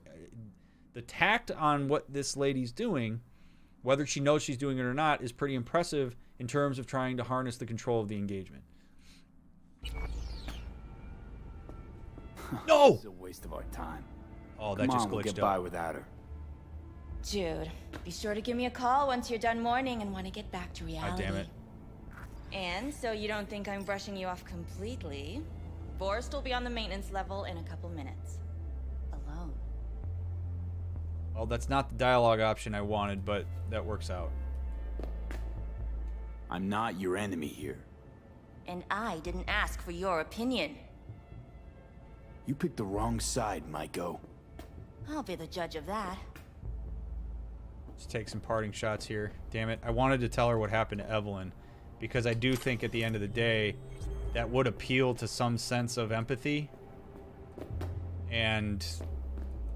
A: the tact on what this lady's doing, whether she knows she's doing it or not, is pretty impressive in terms of trying to harness the control of the engagement. No!
D: It's a waste of our time.
A: Oh, that just glitched
D: we'll get
A: up.
D: by without her.
O: Jude, be sure to give me a call once you're done mourning and want to get back to reality.
A: God damn it.
O: And so you don't think I'm brushing you off completely, Forrest will be on the maintenance level in a couple minutes.
A: Well, that's not the dialogue option I wanted, but that works out.
D: I'm not your enemy here.
O: And I didn't ask for your opinion.
D: You picked the wrong side, Maiko.
O: I'll be the judge of that.
A: Let's take some parting shots here. Damn it. I wanted to tell her what happened to Evelyn, because I do think at the end of the day, that would appeal to some sense of empathy. And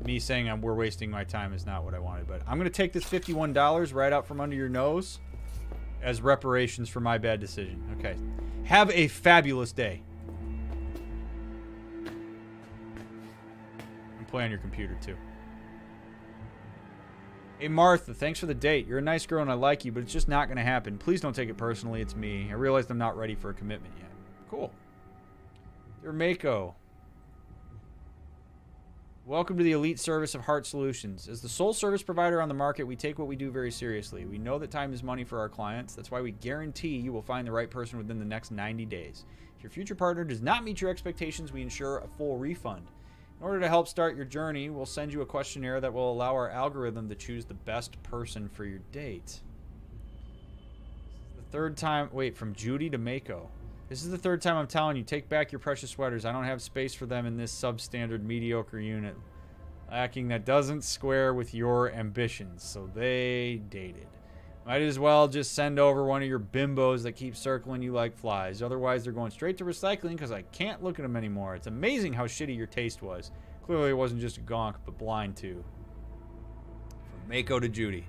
A: me saying we're wasting my time is not what I wanted. But I'm going to take this $51 right out from under your nose as reparations for my bad decision. Okay. Have a fabulous day. And play on your computer, too. Hey, Martha, thanks for the date. You're a nice girl and I like you, but it's just not going to happen. Please don't take it personally. It's me. I realized I'm not ready for a commitment yet. Cool. Dear Mako. Welcome to the elite service of Heart Solutions. As the sole service provider on the market, we take what we do very seriously. We know that time is money for our clients. That's why we guarantee you will find the right person within the next 90 days. If your future partner does not meet your expectations, we ensure a full refund. In order to help start your journey, we'll send you a questionnaire that will allow our algorithm to choose the best person for your date. The third time... Wait, from Judy to Mako. This is the third time I'm telling you, take back your precious sweaters. I don't have space for them in this substandard mediocre unit. Lacking that doesn't square with your ambitions. So they dated. Might as well just send over one of your bimbos that keep circling you like flies. Otherwise, they're going straight to recycling because I can't look at them anymore. It's amazing how shitty your taste was. Clearly, it wasn't just a gonk, but blind too. From Mako to Judy.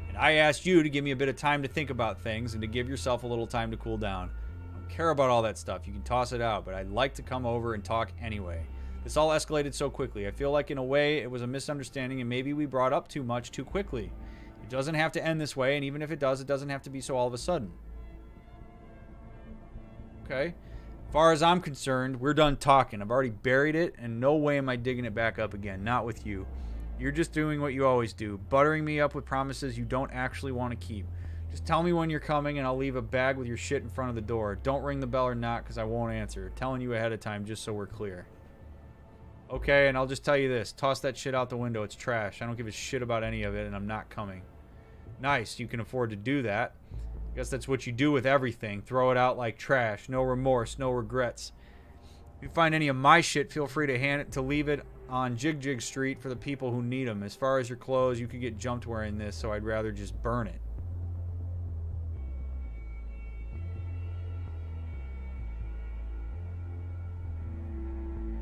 A: And I asked you to give me a bit of time to think about things and to give yourself a little time to cool down. I don't care about all that stuff. You can toss it out, but I'd like to come over and talk anyway. This all escalated so quickly. I feel like in a way it was a misunderstanding and maybe we brought up too much too quickly. It doesn't have to end this way, and even if it does, it doesn't have to be so all of a sudden. Okay? As far as I'm concerned, we're done talking. I've already buried it, and no way am I digging it back up again. Not with you. You're just doing what you always do, buttering me up with promises you don't actually want to keep. Just tell me when you're coming, and I'll leave a bag with your shit in front of the door. Don't ring the bell or not, because I won't answer. Telling you ahead of time just so we're clear. Okay, and I'll just tell you this. Toss that shit out the window. It's trash. I don't give a shit about any of it, and I'm not coming. Nice, you can afford to do that. I guess that's what you do with everything. Throw it out like trash. No remorse, no regrets. If you find any of my shit, feel free to hand it to leave it on Jig Jig Street for the people who need them. As far as your clothes, you could get jumped wearing this, so I'd rather just burn it.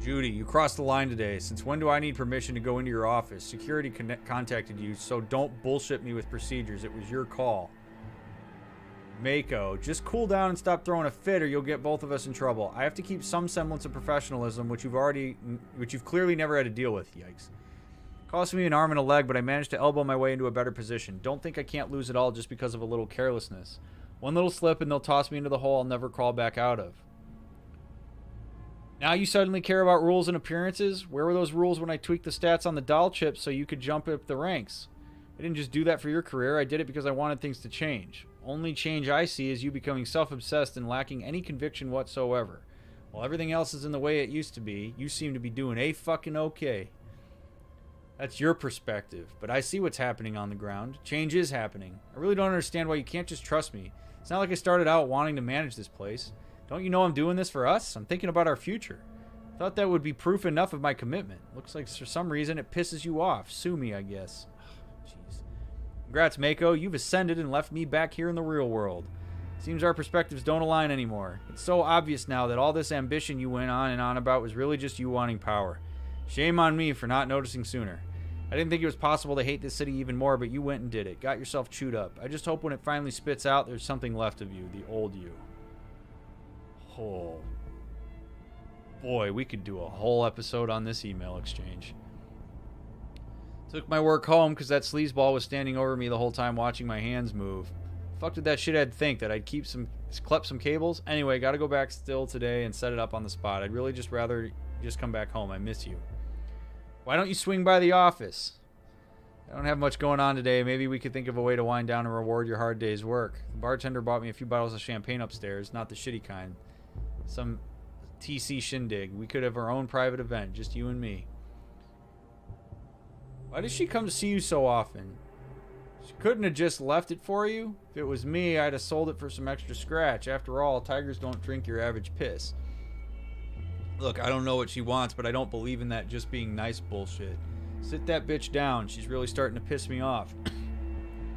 A: Judy, you crossed the line today. Since when do I need permission to go into your office? Security contacted you, so don't bullshit me with procedures. It was your call. Mako, just cool down and stop throwing a fit or you'll get both of us in trouble. I have to keep some semblance of professionalism, which you've clearly never had to deal with. Yikes. Cost me an arm and a leg, but I managed to elbow my way into a better position. Don't think I can't lose it all just because of a little carelessness. One little slip and they'll toss me into the hole I'll never crawl back out of. Now you suddenly care about rules and appearances? Where were those rules when I tweaked the stats on the doll chip so you could jump up the ranks? I didn't just do that for your career. I did it because I wanted things to change. Only change I see is you becoming self-obsessed and lacking any conviction whatsoever. While everything else is in the way it used to be, you seem to be doing A-fucking okay. That's your perspective, but I see what's happening on the ground. Change is happening. I really don't understand why you can't just trust me. It's not like I started out wanting to manage this place. Don't you know I'm doing this for us? I'm thinking about our future. Thought that would be proof enough of my commitment. Looks like for some reason it pisses you off. Sue me, I guess. Jeez. Congrats, Mako. You've ascended and left me back here in the real world. Seems our perspectives don't align anymore. It's so obvious now that all this ambition you went on and on about was really just you wanting power. Shame on me for not noticing sooner. I didn't think it was possible to hate this city even more, but you went and did it. Got yourself chewed up. I just hope when it finally spits out, there's something left of you, the old you. Oh. Boy, we could do a whole episode on this email exchange. Took my work home because that sleazeball was standing over me the whole time watching my hands move. Fuck did that shithead think? That I'd clip some cables? Anyway, gotta go back still today and set it up on the spot. I'd really just rather just come back home. I miss you. Why don't you swing by the office? I don't have much going on today. Maybe we could think of a way to wind down and reward your hard day's work. The bartender bought me a few bottles of champagne upstairs, not the shitty kind. Some TC shindig. We could have our own private event, just you and me. Why does she come to see you so often? She couldn't have just left it for you? If it was me, I'd have sold it for some extra scratch. After all, tigers don't drink your average piss. Look, I don't know what she wants, but I don't believe in that just being nice bullshit. Sit that bitch down. She's really starting to piss me off.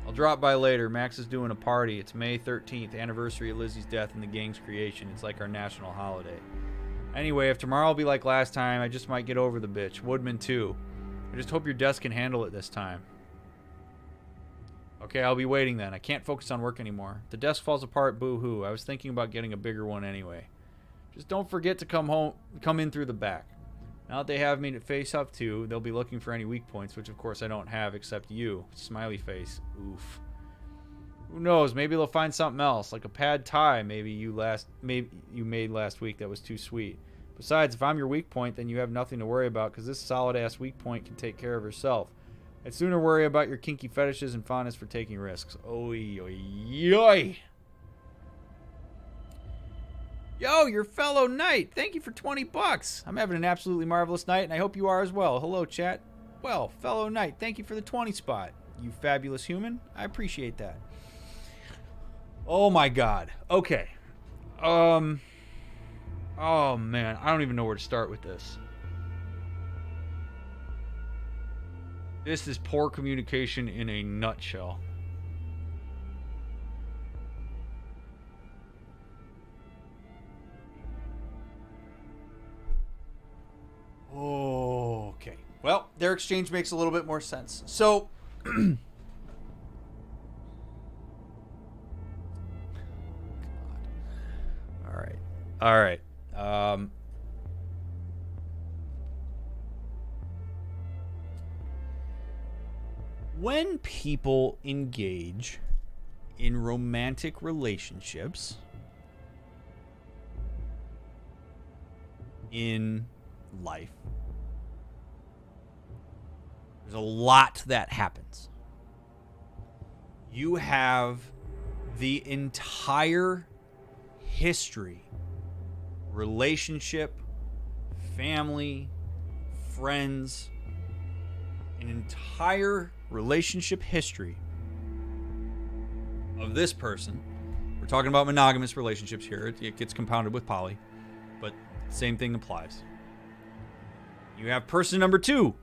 A: I'll drop by later. Max is doing a party. It's May 13th, anniversary of Lizzie's death and the gang's creation. It's like our national holiday. Anyway, if tomorrow will be like last time, I just might get over the bitch. Woodman, too. I just hope your desk can handle it this time. Okay, I'll be waiting then. I can't focus on work anymore. The desk falls apart, boo-hoo. I was thinking about getting a bigger one anyway. Just don't forget to come in through the back. Now that they have me to face up to, they'll be looking for any weak points, which of course I don't have except you. Smiley face. Oof. Who knows? Maybe they'll find something else, like a pad tie maybe you made last week that was too sweet. Besides, if I'm your weak point, then you have nothing to worry about, because this solid-ass weak point can take care of herself. I'd sooner worry about your kinky fetishes and fondness for taking risks. Oy, oy, oy. Yo, your fellow knight. Thank you for 20 bucks. I'm having an absolutely marvelous night, and I hope you are as well. Hello, chat. Well, fellow knight, thank you for the 20 spot. You fabulous human. I appreciate that. Oh, my God. Okay. Oh, man. I don't even know where to start with this. This is poor communication in a nutshell. Okay. Well, their exchange makes a little bit more sense. So, God. All right. When people engage in romantic relationships in life, there's a lot that happens. You have the entire history, relationship, family, friends, an entire relationship history of this person. We're talking about monogamous relationships here. It gets compounded with poly, but same thing applies. You have person number 2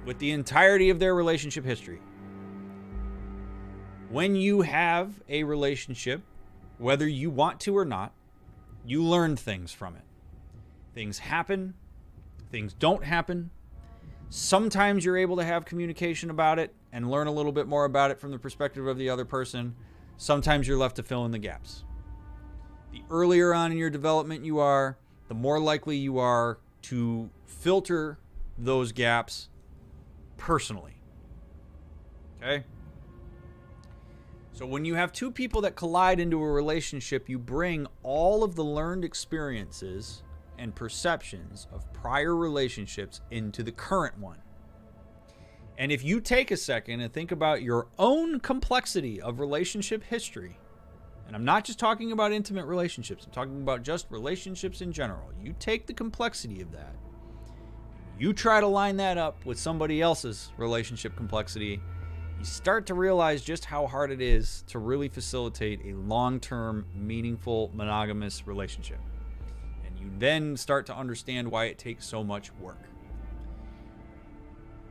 A: with the entirety of their relationship history. When you have a relationship, whether you want to or not, you learn things from it. Things happen, things don't happen. Sometimes you're able to have communication about it and learn a little bit more about it from the perspective of the other person. Sometimes you're left to fill in the gaps. The earlier on in your development you are, the more likely you are to filter those gaps personally. Okay? So when you have two people that collide into a relationship, you bring all of the learned experiences and perceptions of prior relationships into the current one. And if you take a second and think about your own complexity of relationship history, and I'm not just talking about intimate relationships, I'm talking about just relationships in general. You take the complexity of that, you try to line that up with somebody else's relationship complexity, you start to realize just how hard it is to really facilitate a long-term, meaningful, monogamous relationship. And you then start to understand why it takes so much work.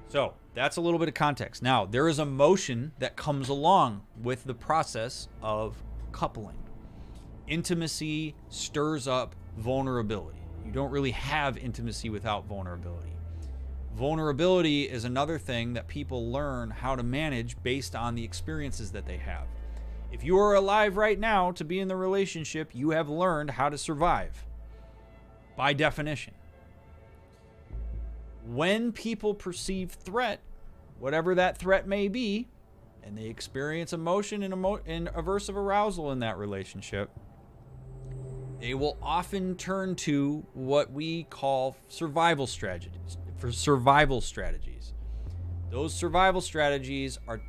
A: So, that's a little bit of context. Now, there is emotion that comes along with the process of coupling. Intimacy stirs up vulnerability. You don't really have intimacy without vulnerability. Vulnerability is another thing that people learn how to manage based on the experiences that they have. If you are alive right now to be in the relationship, you have learned how to survive, by definition. When people perceive threat, whatever that threat may be, and they experience emotion and aversive arousal in that relationship, they will often turn to what we call survival strategies. Those survival strategies are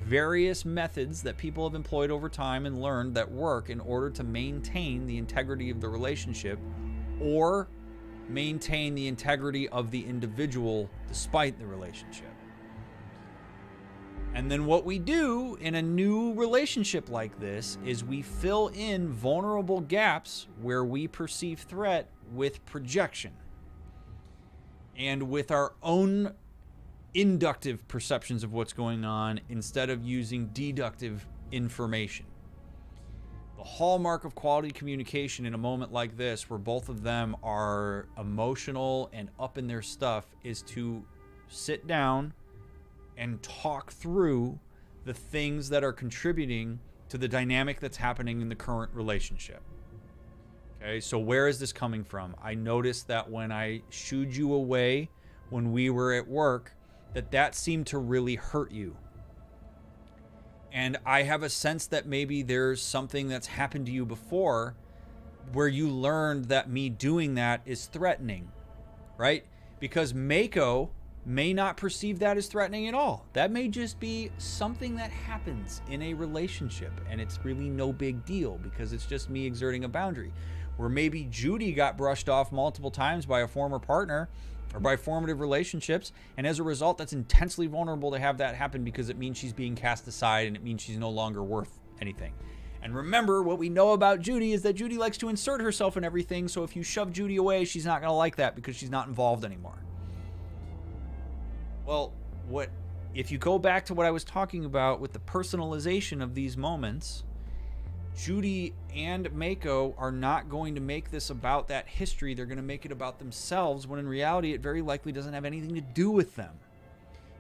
A: various methods that people have employed over time and learned that work in order to maintain the integrity of the relationship or maintain the integrity of the individual despite the relationship. And then what we do in a new relationship like this is we fill in vulnerable gaps where we perceive threat with projection and with our own inductive perceptions of what's going on instead of using deductive information. The hallmark of quality communication in a moment like this, where both of them are emotional and up in their stuff, is to sit down and talk through the things that are contributing to the dynamic that's happening in the current relationship. Okay, so where is this coming from? I noticed that when I shooed you away when we were at work, that seemed to really hurt you. And I have a sense that maybe there's something that's happened to you before where you learned that me doing that is threatening, right? Because Mako may not perceive that as threatening at all. That may just be something that happens in a relationship, and it's really no big deal because it's just me exerting a boundary. Where maybe Judy got brushed off multiple times by a former partner or by formative relationships, and as a result, that's intensely vulnerable to have that happen because it means she's being cast aside and it means she's no longer worth anything. And remember, what we know about Judy is that Judy likes to insert herself in everything, so if you shove Judy away, she's not going to like that because she's not involved anymore. Well, if you go back to what I was talking about with the personalization of these moments, Judy and Mako are not going to make this about that history. They're going to make it about themselves, when in reality it very likely doesn't have anything to do with them.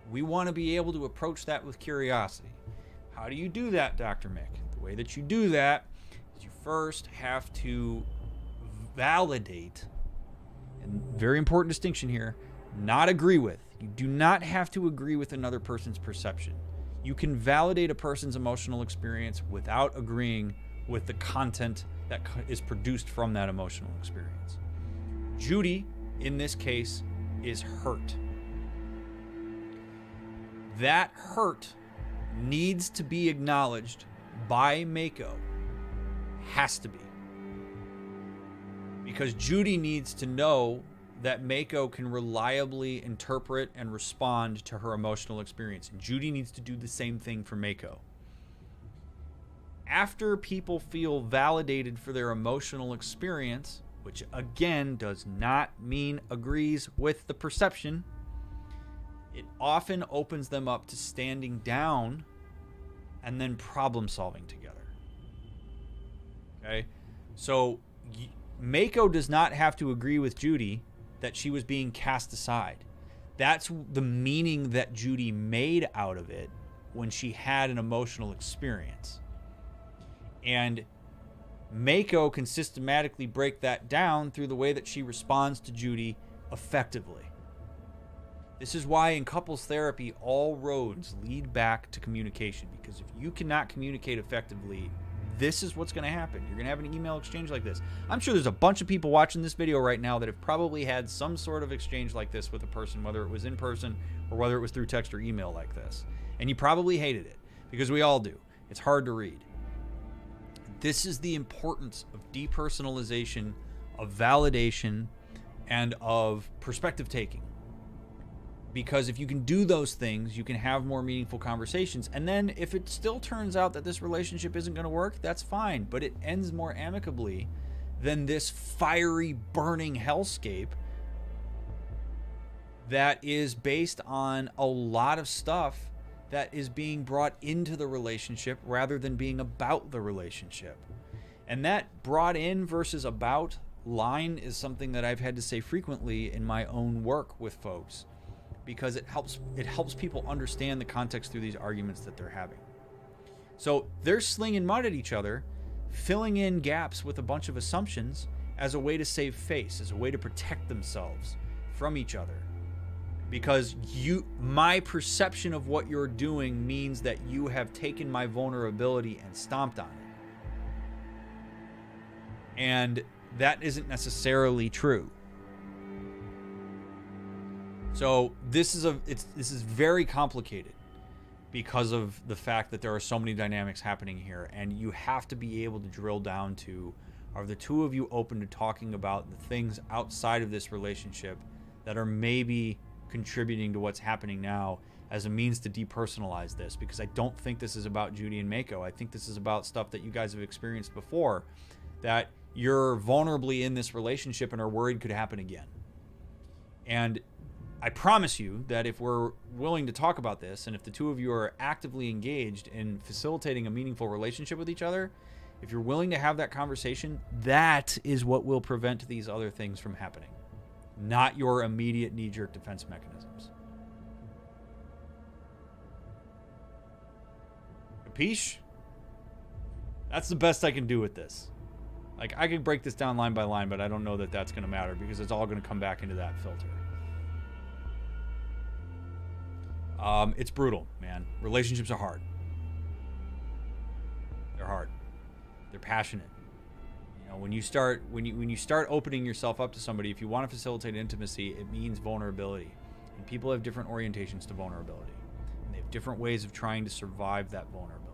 A: We want to be able to approach that with curiosity. How do you do that, Dr. Mick? The way that you do that is you first have to validate, and very important distinction here, not agree with. You do not have to agree with another person's perception. You can validate a person's emotional experience without agreeing with the content that is produced from that emotional experience. Judy, in this case, is hurt. That hurt needs to be acknowledged by Mako. Has to be. Because Judy needs to know that Mako can reliably interpret and respond to her emotional experience. And Judy needs to do the same thing for Mako. After people feel validated for their emotional experience, which again does not mean agrees with the perception, it often opens them up to standing down and then problem solving together. Okay? So Mako does not have to agree with Judy that she was being cast aside. That's the meaning that Judy made out of it when she had an emotional experience. And Mako can systematically break that down through the way that she responds to Judy effectively. This is why in couples therapy, all roads lead back to communication. Because if you cannot communicate effectively, this is what's going to happen. You're going to have an email exchange like this. I'm sure there's a bunch of people watching this video right now that have probably had some sort of exchange like this with a person, whether it was in person or whether it was through text or email like this. And you probably hated it, because we all do. It's hard to read. This is the importance of depersonalization, of validation, and of perspective taking. Because if you can do those things, you can have more meaningful conversations. And then if it still turns out that this relationship isn't going to work, that's fine. But it ends more amicably than this fiery, burning hellscape that is based on a lot of stuff that is being brought into the relationship rather than being about the relationship. And that brought in versus about line is something that I've had to say frequently in my own work with folks, because it helps people understand the context through these arguments that they're having. So they're slinging mud at each other, filling in gaps with a bunch of assumptions as a way to save face, as a way to protect themselves from each other. Because my perception of what you're doing means that you have taken my vulnerability and stomped on it. And that isn't necessarily true. So this is very complicated because of the fact that there are so many dynamics happening here, and you have to be able to drill down to, are the two of you open to talking about the things outside of this relationship that are maybe contributing to what's happening now, as a means to depersonalize this, because I don't think this is about Judy and Mako. I think this is about stuff that you guys have experienced before, that you're vulnerably in this relationship and are worried could happen again. And I promise you that if we're willing to talk about this, and if the two of you are actively engaged in facilitating a meaningful relationship with each other, if you're willing to have that conversation, that is what will prevent these other things from happening, not your immediate knee-jerk defense mechanisms. Capiche? That's the best I can do with this. Like, I could break this down line by line, but I don't know that that's going to matter, because it's all going to come back into that filter. It's brutal, man. Relationships are hard. They're hard. They're passionate. You know, when you start opening yourself up to somebody, if you want to facilitate intimacy, it means vulnerability. And people have different orientations to vulnerability. And they have different ways of trying to survive that vulnerability.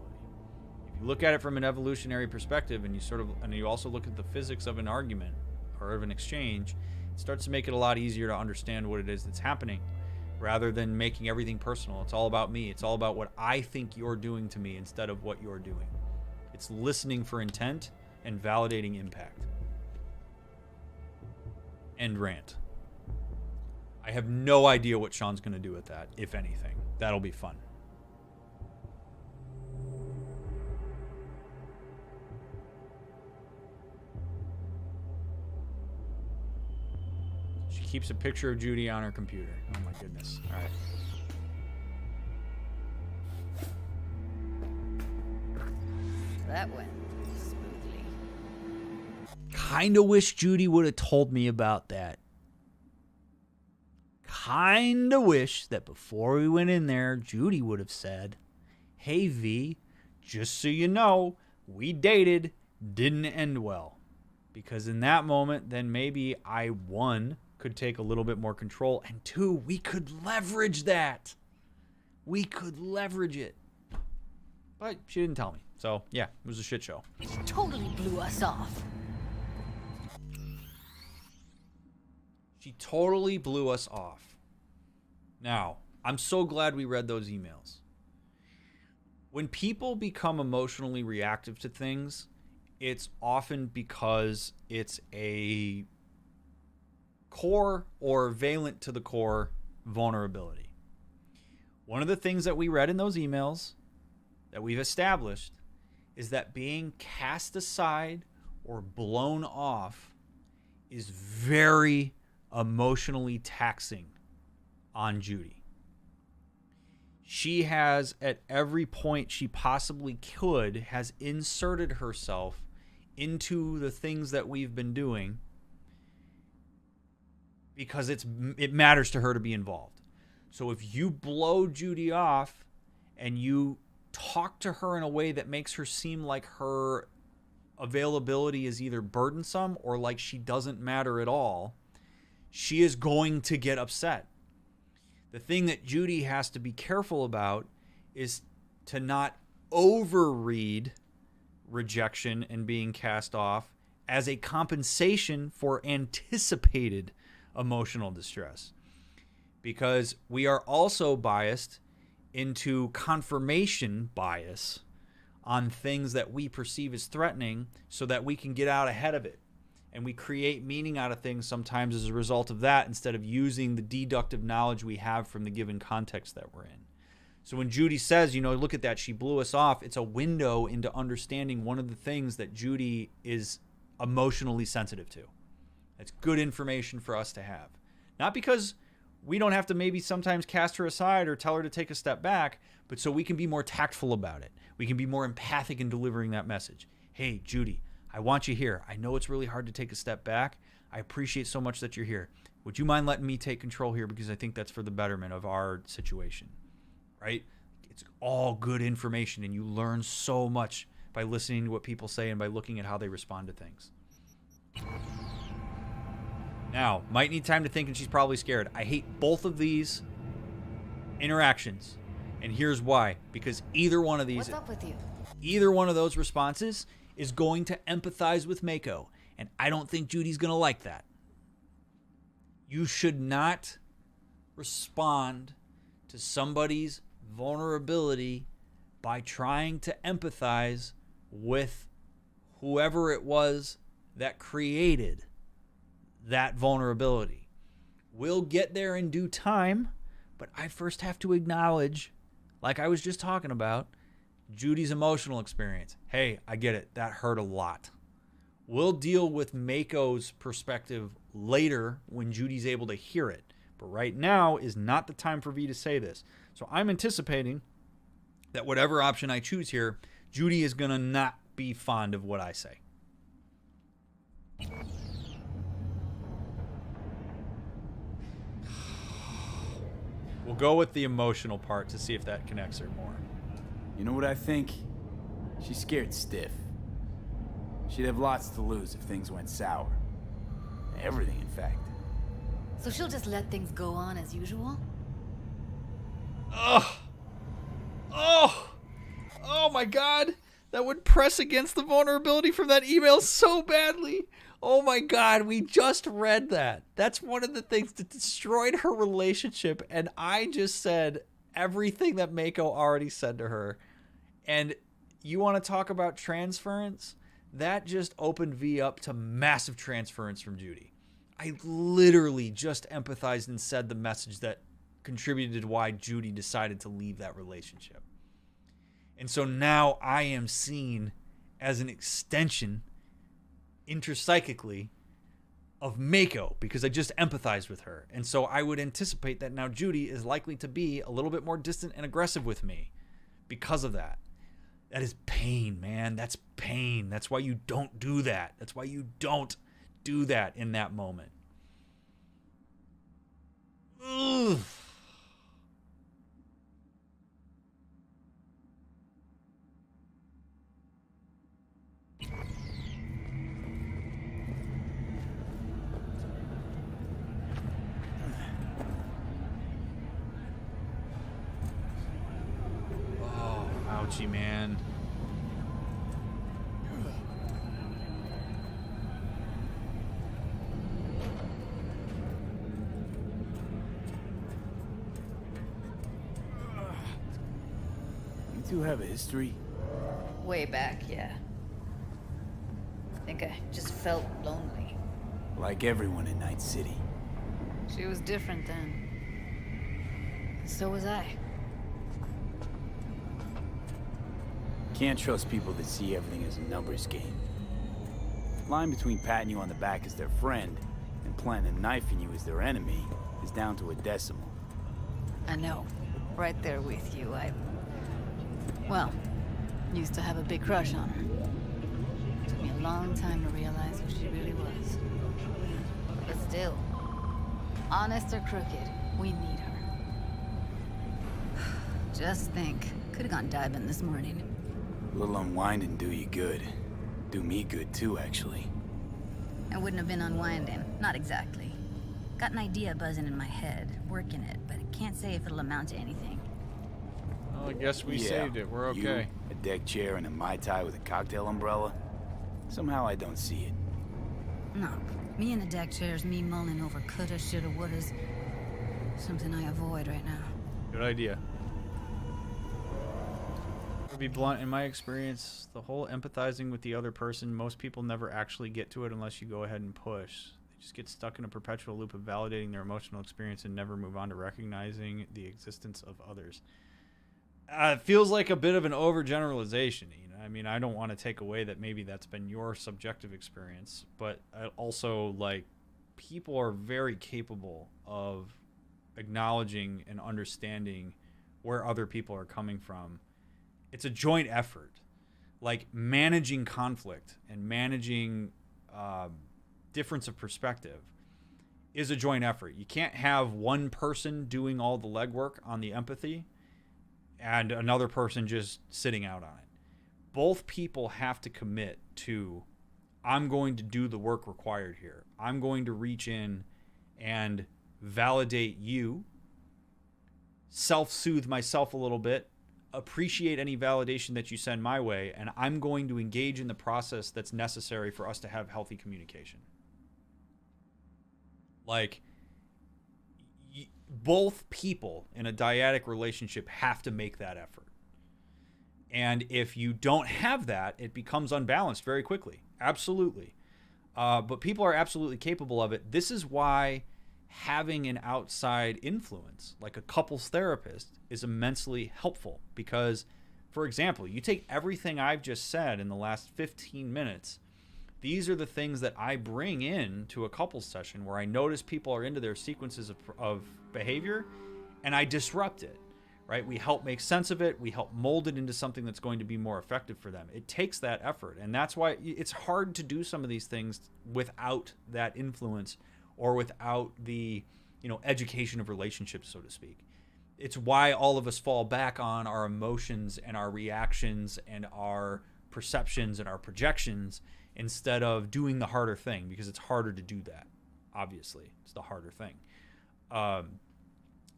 A: If you look at it from an evolutionary perspective, and you also look at the physics of an argument or of an exchange, it starts to make it a lot easier to understand what it is that's happening, rather than making everything personal. It's all about me. It's all about what I think you're doing to me instead of what you're doing. It's listening for intent and validating impact. End rant. I have no idea what Sean's going to do with that, if anything. That'll be fun. She keeps a picture of Judy on her computer. Oh my goodness. All right.
N: That went smoothly.
A: Kinda wish Judy would have told me about that. Kinda wish that before we went in there, Judy would have said, "Hey V, just so you know, we dated, didn't end well." Because in that moment, then maybe I, one, could take a little bit more control, and two, we could leverage that. We could leverage it. But she didn't tell me. So, yeah, it was a shit show.
N: It totally blew us off.
A: She totally blew us off. Now, I'm so glad we read those emails. When people become emotionally reactive to things, it's often because it's a core or valent to the core vulnerability. One of the things that we read in those emails that we've established is that being cast aside or blown off is very emotionally taxing on Judy. She has, at every point she possibly could, has inserted herself into the things that we've been doing because it matters to her to be involved. So if you blow Judy off and you talk to her in a way that makes her seem like her availability is either burdensome or like she doesn't matter at all, she is going to get upset. The thing that Judy has to be careful about is to not overread rejection and being cast off as a compensation for anticipated emotional distress. Because we are also biased into confirmation bias on things that we perceive as threatening so that we can get out ahead of it. And we create meaning out of things sometimes as a result of that instead of using the deductive knowledge we have from the given context that we're in. So when Judy says, look at that, she blew us off, it's a window into understanding one of the things that Judy is emotionally sensitive to. It's good information for us to have. Not because we don't have to maybe sometimes cast her aside or tell her to take a step back, but so we can be more tactful about it. We can be more empathic in delivering that message. Hey, Judy, I want you here. I know it's really hard to take a step back. I appreciate so much that you're here. Would you mind letting me take control here, because I think that's for the betterment of our situation, right? It's all good information, and you learn so much by listening to what people say and by looking at how they respond to things. Now, might need time to think, and she's probably scared. I hate both of these interactions, and here's why. Because either one of these,
N: what's up with you?
A: Either one of those responses is going to empathize with Mako, and I don't think Judy's going to like that. You should not respond to somebody's vulnerability by trying to empathize with whoever it was that created that vulnerability. We'll get there in due time, but I first have to acknowledge, like I was just talking about, Judy's emotional experience. Hey, I get it. That hurt a lot. We'll deal with Mako's perspective later when Judy's able to hear it. But right now is not the time for V to say this. So I'm anticipating that whatever option I choose here, Judy is going to not be fond of what I say. We'll go with the emotional part to see if that connects her more.
D: You know what I think? She's scared stiff. She'd have lots to lose if things went sour. Everything, in fact.
N: So she'll just let things go on as usual?
A: Oh my God. That would press against the vulnerability from that email so badly. Oh my God, we just read that. That's one of the things that destroyed her relationship. And I just said everything that Mako already said to her. And you want to talk about transference? That just opened V up to massive transference from Judy. I literally just empathized and said the message that contributed to why Judy decided to leave that relationship. And so now I am seen as an extension interpsychically of Mako because I just empathized with her. And so I would anticipate that now Judy is likely to be a little bit more distant and aggressive with me because of that. That is pain, man. That's pain. That's why you don't do that. That's why you don't do that in that moment. Ugh. Oh, ouchie, man.
D: You have a history?
N: Way back, yeah. I think I just felt lonely.
D: Like everyone in Night City.
N: She was different then. So was I.
D: Can't trust people that see everything as a numbers game. Line between patting you on the back as their friend and planting a knife in you as their enemy is down to a decimal.
N: I know. Right there with you. Well, used to have a big crush on her. Took me a long time to realize who she really was. But still, honest or crooked, we need her. Just think, could have gone diving this morning.
D: A little unwinding do you good. Do me good too, actually.
N: I wouldn't have been unwinding, not exactly. Got an idea buzzing in my head, working it, but I can't say if it'll amount to anything.
A: Well, I guess we saved it. We're okay.
D: You, a deck chair and a Mai Tai with a cocktail umbrella? Somehow I don't see it.
N: No, me in a deck chair is me mulling over coulda, shoulda, wouldas. Something I avoid right now.
A: Good idea. To be blunt, in my experience, the whole empathizing with the other person, most people never actually get to it unless you go ahead and push. They just get stuck in a perpetual loop of validating their emotional experience and never move on to recognizing the existence of others. It feels like a bit of an overgeneralization. You know, I mean, I don't want to take away that maybe that's been your subjective experience, but also, like, people are very capable of acknowledging and understanding where other people are coming from. It's a joint effort. Like, managing conflict and managing difference of perspective is a joint effort. You can't have one person doing all the legwork on the empathy and another person just sitting out on it. Both people have to commit to, I'm going to do the work required here. I'm going to reach in and validate you, self-soothe myself a little bit, appreciate any validation that you send my way, and I'm going to engage in the process that's necessary for us to have healthy communication. Like, both people in a dyadic relationship have to make that effort. And if you don't have that, it becomes unbalanced very quickly. Absolutely. But people are absolutely capable of it. This is why having an outside influence, like a couples therapist, is immensely helpful. Because, for example, you take everything I've just said in the last 15 minutes, these are the things that I bring in to a couples session where I notice people are into their sequences of behavior, and I disrupt it. Right? We help make sense of it. We help mold it into something that's going to be more effective for them. It takes that effort. And that's why it's hard to do some of these things without that influence or without the, education of relationships, so to speak. It's why all of us fall back on our emotions and our reactions and our perceptions and our projections instead of doing the harder thing, because it's harder to do that. Obviously, it's the harder thing.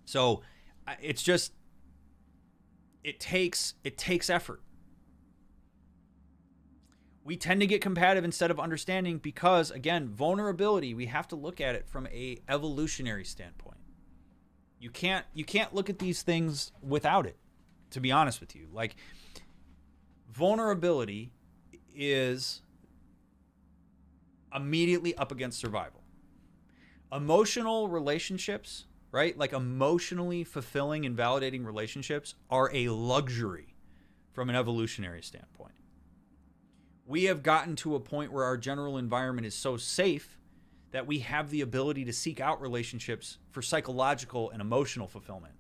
A: So it's just, it takes effort. We tend to get combative instead of understanding because, again, vulnerability, we have to look at it from a evolutionary standpoint. You can't look at these things without it, to be honest with you. Like, vulnerability is immediately up against survival. Emotional relationships, right? Like emotionally fulfilling and validating relationships are a luxury from an evolutionary standpoint. We have gotten to a point where our general environment is so safe that we have the ability to seek out relationships for psychological and emotional fulfillment.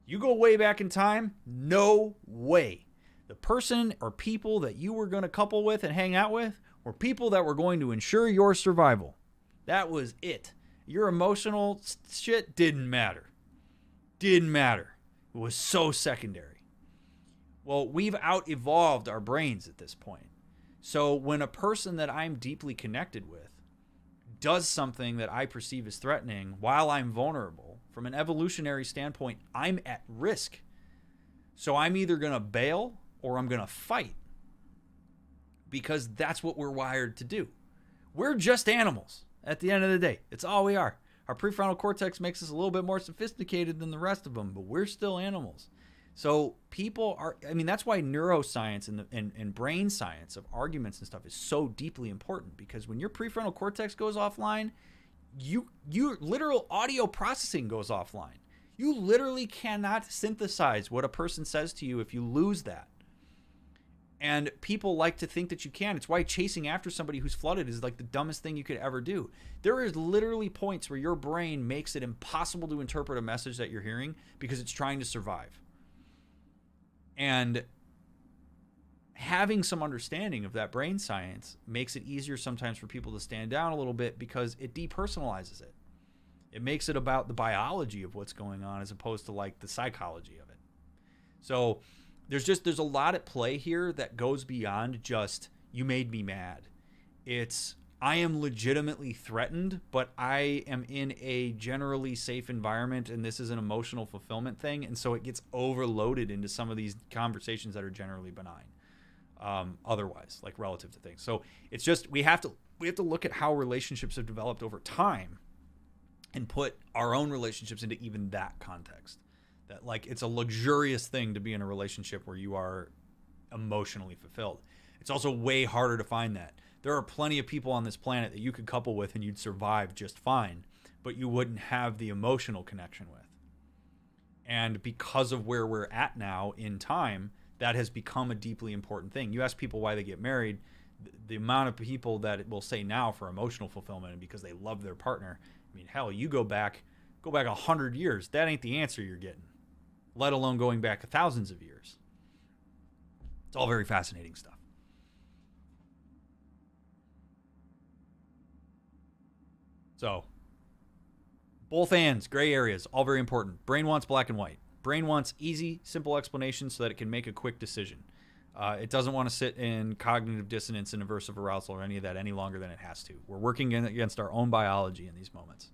A: You go way back in time, no way. The person or people that you were going to couple with and hang out with were people that were going to ensure your survival. That was it. Your emotional shit didn't matter. Didn't matter. It was so secondary. Well, we've out-evolved our brains at this point. So when a person that I'm deeply connected with does something that I perceive as threatening while I'm vulnerable, from an evolutionary standpoint, I'm at risk. So I'm either going to bail or I'm going to fight, because that's what we're wired to do. We're just animals. At the end of the day, it's all we are. Our prefrontal cortex makes us a little bit more sophisticated than the rest of them, but we're still animals. So people are, that's why neuroscience and brain science of arguments and stuff is so deeply important, because when your prefrontal cortex goes offline, your literal audio processing goes offline. You literally cannot synthesize what a person says to you if you lose that. And people like to think that you can. It's why chasing after somebody who's flooded is like the dumbest thing you could ever do. There is literally points where your brain makes it impossible to interpret a message that you're hearing because it's trying to survive. And having some understanding of that brain science makes it easier sometimes for people to stand down a little bit, because it depersonalizes it. It makes it about the biology of what's going on as opposed to like the psychology of it. So there's a lot at play here that goes beyond just, you made me mad. It's, I am legitimately threatened, but I am in a generally safe environment, and this is an emotional fulfillment thing, and so it gets overloaded into some of these conversations that are generally benign. Otherwise, like relative to things. So it's just, we have to look at how relationships have developed over time and put our own relationships into even that context. That, like, it's a luxurious thing to be in a relationship where you are emotionally fulfilled. It's also way harder to find that. There are plenty of people on this planet that you could couple with and you'd survive just fine, but you wouldn't have the emotional connection with. And because of where we're at now in time, that has become a deeply important thing. You ask people why they get married, the amount of people that will say now for emotional fulfillment and because they love their partner. I mean, hell, you go back 100 years. That ain't the answer you're getting, let alone going back thousands of years. It's all very fascinating stuff. So, both ends, gray areas, all very important. Brain wants black and white. Brain wants easy, simple explanations so that it can make a quick decision. It doesn't want to sit in cognitive dissonance and aversive arousal or any of that any longer than it has to. We're working against our own biology in these moments.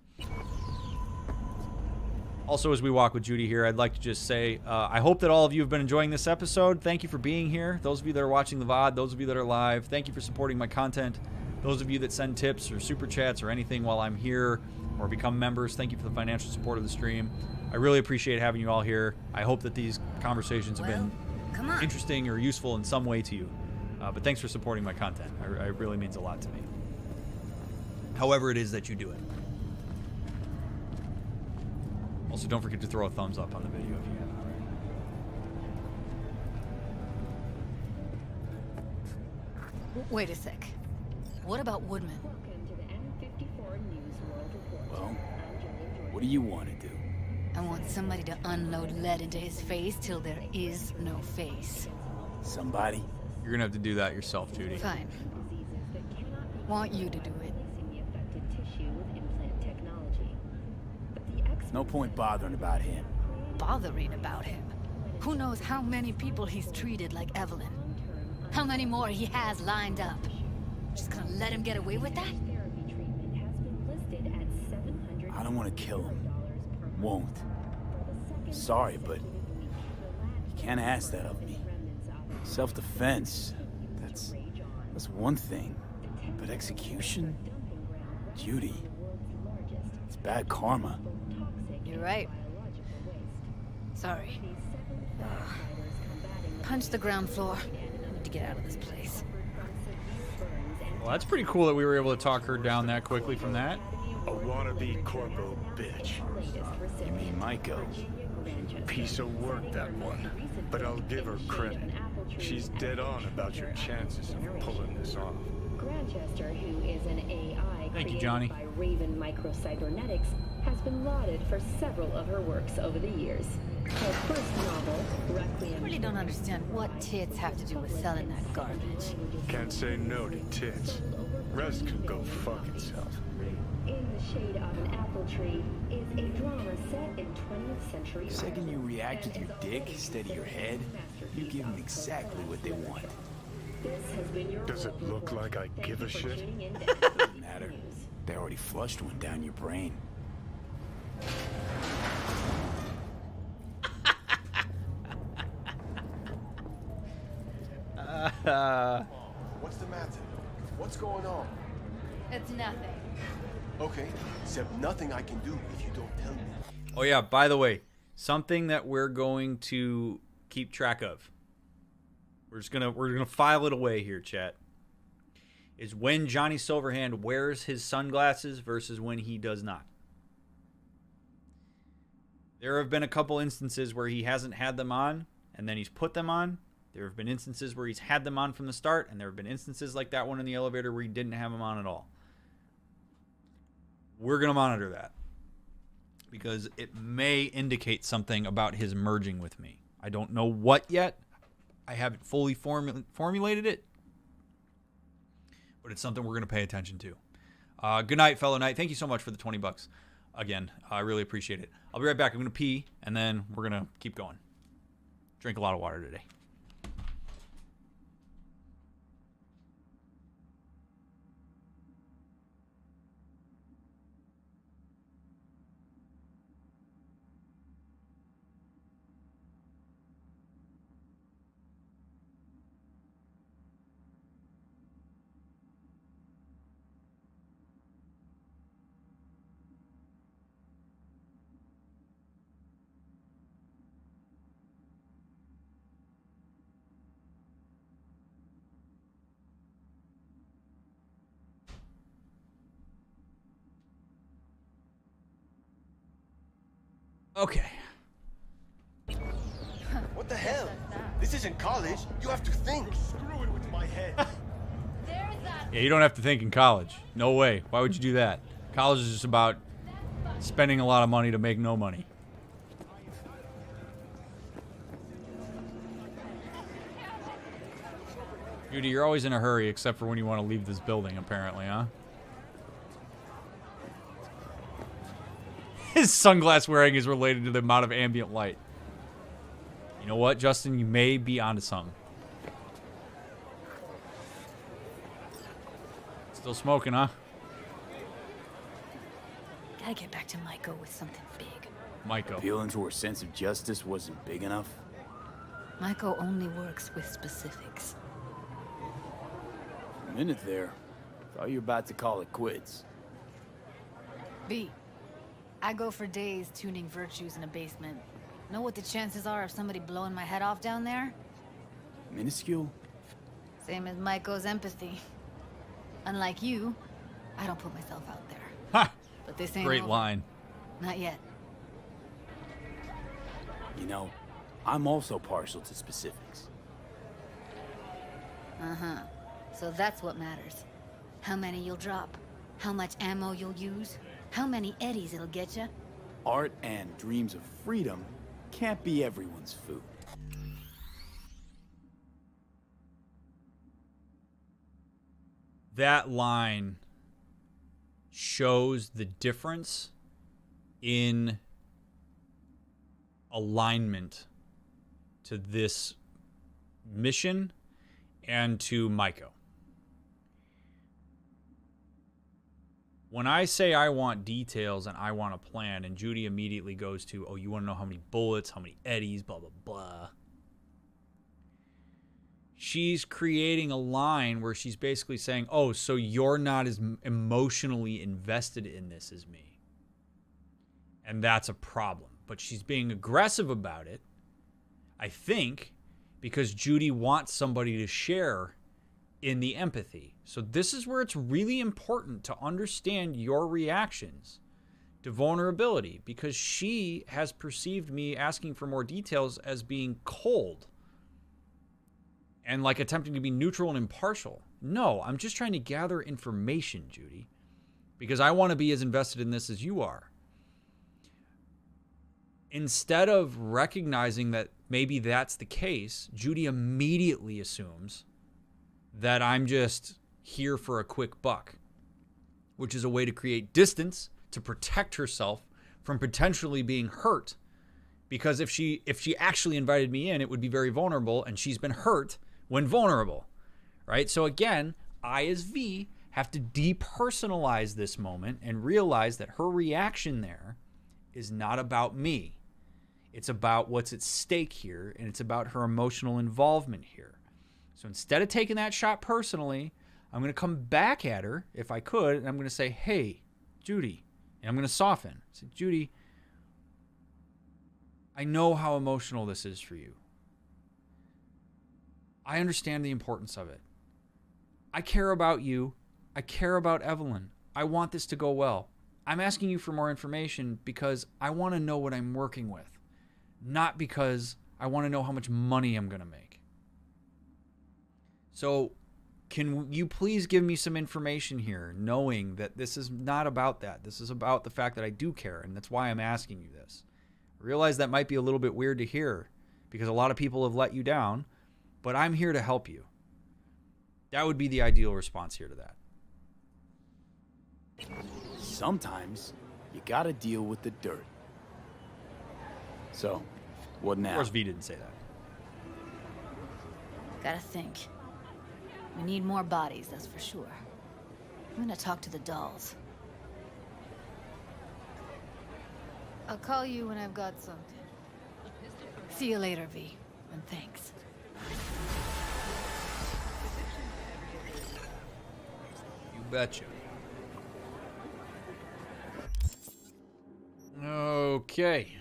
A: Also, as we walk with Judy here, I'd like to just say, I hope that all of you have been enjoying this episode. Thank you for being here. Those of you that are watching the VOD, those of you that are live, thank you for supporting my content. Those of you that send tips or super chats or anything while I'm here, or become members. Thank you for the financial support of the stream. I really appreciate having you all here. I hope that these conversations have been interesting or useful in some way to you. But thanks for supporting my content. It really means a lot to me. However it is that you do it. Also, don't forget to throw a thumbs up on the video if you haven't already.
N: Wait a sec. What about Woodman?
D: Well, what do you want to do?
N: I want somebody to unload lead into his face till there is no face.
D: Somebody?
A: You're gonna have to do that yourself, Judy.
N: Fine. Want you to do it.
D: No point bothering about him.
N: Bothering about him? Who knows how many people he's treated like Evelyn? How many more he has lined up? Just gonna let him get away with that?
D: I don't want to kill him. Won't. Sorry, but you can't ask that of me. Self-defense, that's one thing. But execution? Judy, it's bad karma.
N: You're right. Sorry. Punch the ground floor. I need to get out of this place.
A: Well, that's pretty cool that we were able to talk her down that quickly from that.
E: A wannabe corpo bitch.
D: You mean Maiko?
E: Piece of work, that one. But I'll give her credit. She's dead on about your chances of pulling this off.
J: Grantchester, who is an AI
A: Thank you,
J: created
A: Johnny.
J: by Raven Microcybernetics, has been lauded for several of her works over the years. Her first novel, Requiem...
N: I really don't understand what tits have to do with selling that garbage.
E: Can't say no to tits. Rest can go fuck itself.
J: In the Shade of an Apple Tree is a drama set in 20th century...
D: The second you react with your dick instead of your head, you give them exactly what they want.
E: Does it look like I give a shit?
D: Doesn't matter. They already flushed one down your brain.
P: What's the matter? What's going on?
N: It's nothing.
P: Okay, except nothing I can do if you don't tell me.
A: Oh yeah, by the way, something that we're going to keep track of. We're gonna file it away here, chat. Is when Johnny Silverhand wears his sunglasses versus when he does not. There have been a couple instances where he hasn't had them on and then he's put them on. There have been instances where he's had them on from the start, and there have been instances like that one in the elevator where he didn't have them on at all. We're going to monitor that because it may indicate something about his merging with me. I don't know what yet. I haven't fully formulated it, but it's something we're going to pay attention to. Good night, fellow knight. Thank you so much for the $20. Again, I really appreciate it. I'll be right back. I'm going to pee, and then we're going to keep going. Drink a lot of water today. Okay.
P: What the hell? This isn't college. You have to think. Screw it with my head.
A: Yeah, you don't have to think in college. No way. Why would you do that? College is just about spending a lot of money to make no money. Judy, you're always in a hurry except for when you want to leave this building, apparently, huh? His sunglass wearing is related to the amount of ambient light. You know what, Justin? You may be onto something. Still smoking, huh?
N: Gotta get back to Maiko with something big.
A: Maiko.
D: Appealing to her sense of justice wasn't big enough?
N: Maiko only works with specifics.
D: A minute there. Thought you were about to call it quits.
N: V, I go for days tuning virtues in a basement. Know what the chances are of somebody blowing my head off down there?
D: Minuscule?
N: Same as Maiko's empathy. Unlike you, I don't put myself out there.
A: Ha!
N: But this ain't
A: Great
N: over.
A: line.
N: Not yet.
D: You know, I'm also partial to specifics.
N: Uh-huh. So that's what matters. How many you'll drop. How much ammo you'll use. How many eddies it'll get you.
D: Art and dreams of freedom can't be everyone's food.
A: That line shows the difference in alignment to this mission and to Maiko. When I say I want details and I want a plan, and Judy immediately goes to, oh, you want to know how many bullets, how many eddies, blah, blah, blah. She's creating a line where she's basically saying, oh, so you're not as emotionally invested in this as me. And that's a problem. But she's being aggressive about it, I think, because Judy wants somebody to share in the empathy. So this is where it's really important to understand your reactions to vulnerability, because she has perceived me asking for more details as being cold and like attempting to be neutral and impartial. No, I'm just trying to gather information, Judy, because I want to be as invested in this as you are. Instead of recognizing that maybe that's the case, Judy immediately assumes that I'm just here for a quick buck, which is a way to create distance to protect herself from potentially being hurt. Because if she actually invited me in, it would be very vulnerable, and she's been hurt when vulnerable, right? So again, I as V have to depersonalize this moment and realize that her reaction there is not about me. It's about what's at stake here, and it's about her emotional involvement here. So instead of taking that shot personally, I'm going to come back at her, if I could, and I'm going to say, hey, Judy, and I'm going to soften. I say, Judy, I know how emotional this is for you. I understand the importance of it. I care about you. I care about Evelyn. I want this to go well. I'm asking you for more information because I want to know what I'm working with, not because I want to know how much money I'm going to make. So can you please give me some information here, knowing that this is not about that. This is about the fact that I do care, and that's why I'm asking you this. I realize that might be a little bit weird to hear because a lot of people have let you down, but I'm here to help you. That would be the ideal response here to that.
D: Sometimes you gotta deal with the dirt. So, what now?
A: Of course, V didn't say that.
N: Gotta think. We need more bodies, that's for sure. I'm gonna talk to the dolls. I'll call you when I've got something. See you later, V, and thanks.
A: You betcha. Okay.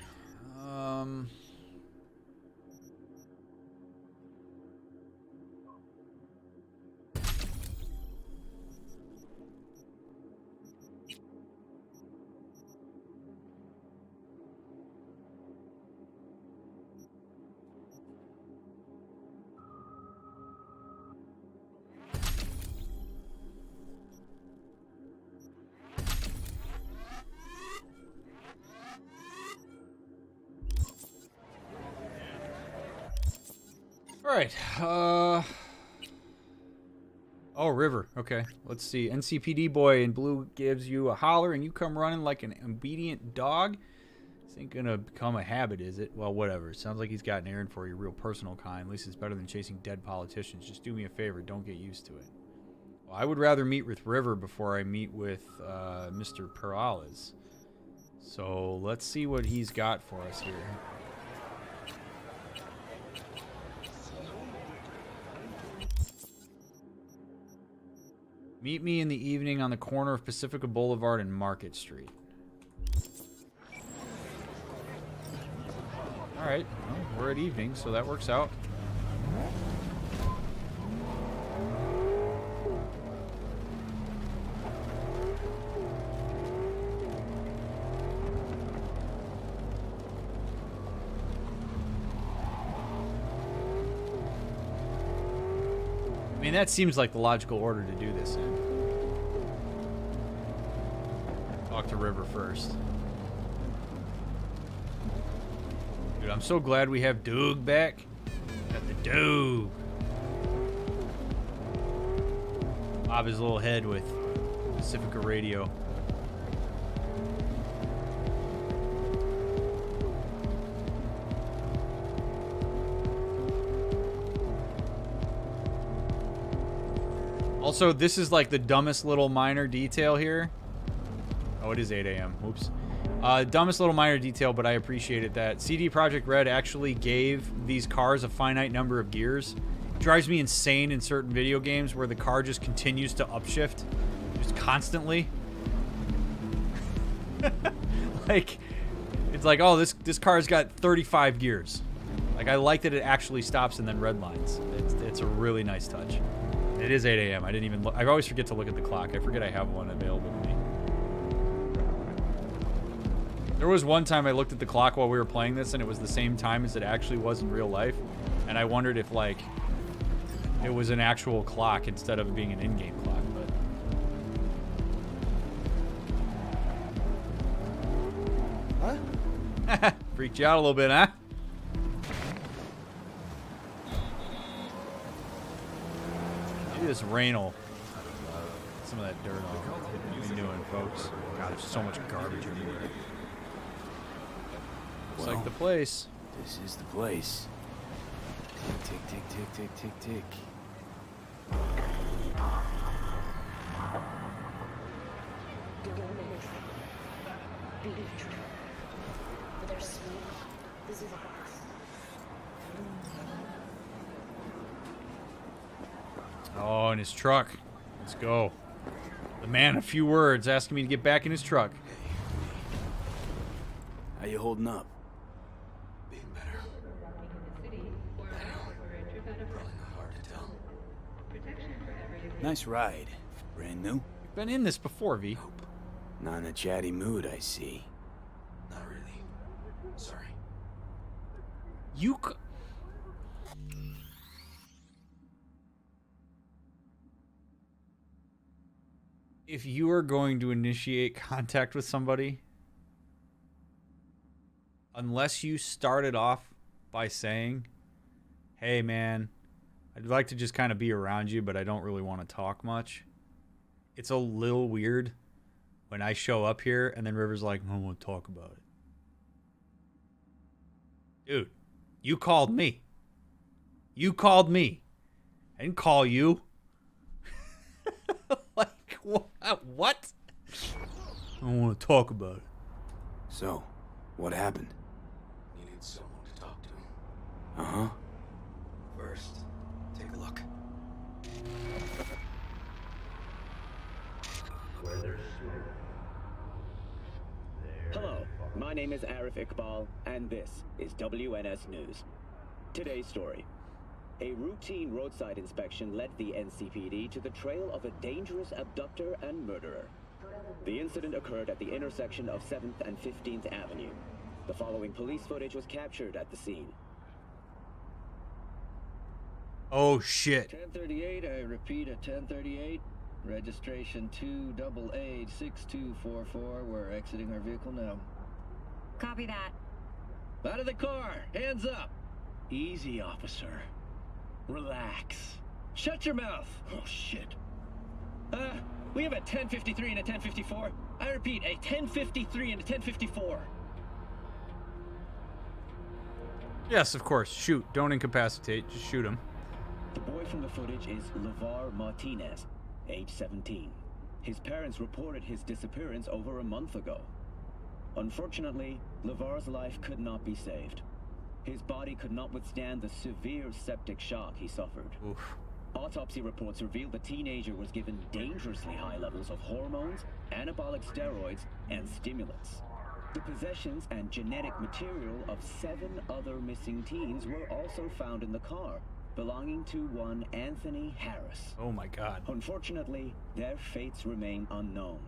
A: All right. Oh, River. Okay. Let's see. NCPD boy in blue gives you a holler and you come running like an obedient dog. This ain't gonna become a habit, is it? Well, whatever. Sounds like he's got an errand for you, real personal kind. At least it's better than chasing dead politicians. Just do me a favor. Don't get used to it. Well, I would rather meet with River before I meet with Mr. Perales. So let's see what he's got for us here. Meet me in the evening on the corner of Pacifica Boulevard and Market Street. Alright, well, we're at evening, so that works out. I mean, that seems like the logical order to do this in. Talk to River first. Dude, I'm so glad we have Doug back. Got the Doug. Bob his little head with Pacifica Radio. Also, this is like the dumbest little minor detail here. Oh, it is 8 a.m. Oops. Dumbest little minor detail, but I appreciated that. CD Projekt Red actually gave these cars a finite number of gears. It drives me insane in certain video games where the car just continues to upshift. Just constantly. Like, it's like, oh, this car's got 35 gears. Like, I like that it actually stops and then redlines. It's a really nice touch. It is 8 a.m. I didn't even look. I always forget to look at the clock. I forget I have one available to me. There was one time I looked at the clock while we were playing this, and it was the same time as it actually was in real life. And I wondered if, like, it was an actual clock instead of being an in-game clock. But huh? Freaked you out a little bit, huh? Maybe this rain will some of that dirt off. What are you doing, folks? God, there's so much garbage everywhere. Looks like the place.
D: This is the place. Tick, tick, tick, tick, tick, tick.
A: Oh, in his truck. Let's go. The man, a few words, asking me to get back in his truck.
D: How you holding up?
K: Being better. I know. Probably not hard to tell.
D: Nice ride. Brand new?
A: You've been in this before, V.
D: Nope. Not in a chatty mood, I see.
K: Not really. Sorry.
A: You if you are going to initiate contact with somebody, unless you started off by saying, hey man, I'd like to just kind of be around you, but I don't really want to talk much. It's a little weird when I show up here and then River's like, I don't want to talk about it. Dude, you called me. You called me. I didn't call you. Like, what? I don't want to talk about it.
D: So, what happened?
K: You need someone to talk to.
D: Uh-huh.
K: First, take a look. Where there's smoke.
Q: Hello, my name is Arif Iqbal, and this is WNS News. Today's story. A routine roadside inspection led the NCPD to the trail of a dangerous abductor and murderer. The incident occurred at the intersection of 7th and 15th Avenue. The following police footage was captured at the scene.
A: Oh, shit.
R: 1038, I repeat at 1038. Registration 2AA6244. We're exiting our vehicle now.
S: Copy that.
R: Out of the car! Hands up! Easy, officer. Relax. Shut your mouth! Oh, shit. We have a 1053 and a 1054. I repeat, a 1053 and a 1054.
A: Yes, of course. Shoot. Don't incapacitate. Just shoot him.
Q: The boy from the footage is LeVar Martinez, age 17. His parents reported his disappearance over a month ago. Unfortunately, LeVar's life could not be saved. His body could not withstand the severe septic shock he suffered.
A: Oof.
Q: Autopsy reports revealed the teenager was given dangerously high levels of hormones, anabolic steroids, and stimulants. The possessions and genetic material of 7 other missing teens were also found in the car, belonging to one Anthony Harris.
A: Oh my God.
Q: Unfortunately, their fates remain unknown.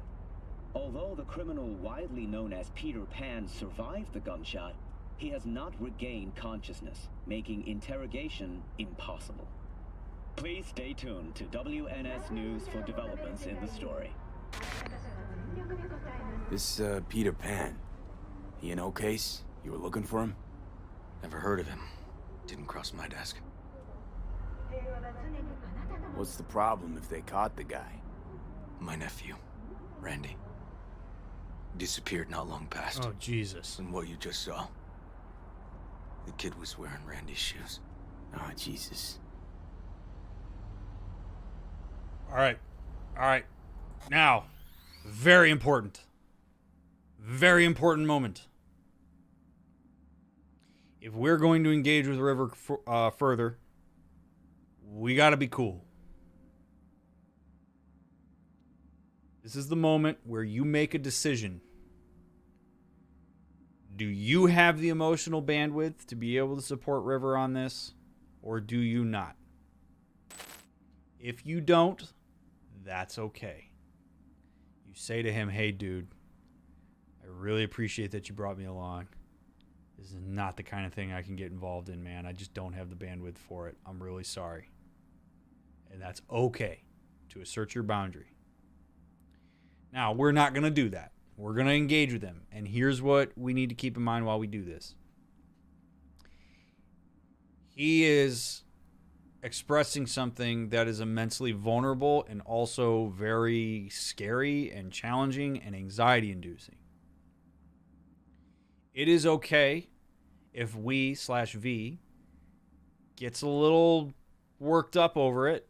Q: Although the criminal widely known as Peter Pan survived the gunshot, he has not regained consciousness, making interrogation impossible. Please stay tuned to WNS News for developments in the story.
D: This, Peter Pan. He in case? You were looking for him?
T: Never heard of him. Didn't cross my desk.
D: What's the problem if they caught the guy?
T: My nephew, Randy. Disappeared not long past.
A: Oh, Jesus.
T: And what you just saw. The kid was wearing Randy's shoes.
D: Oh, Jesus.
A: All right. Now, very important moment. If we're going to engage with River further, we got to be cool. This is the moment where you make a decision. Do you have the emotional bandwidth to be able to support River on this, or do you not? If you don't, that's okay. You say to him, hey, dude, I really appreciate that you brought me along. This is not the kind of thing I can get involved in, man. I just don't have the bandwidth for it. I'm really sorry. And that's okay to assert your boundary. Now, we're not going to do that. We're going to engage with him. And here's what we need to keep in mind while we do this. He is expressing something that is immensely vulnerable and also very scary and challenging and anxiety-inducing. It is okay if we/V gets a little worked up over it,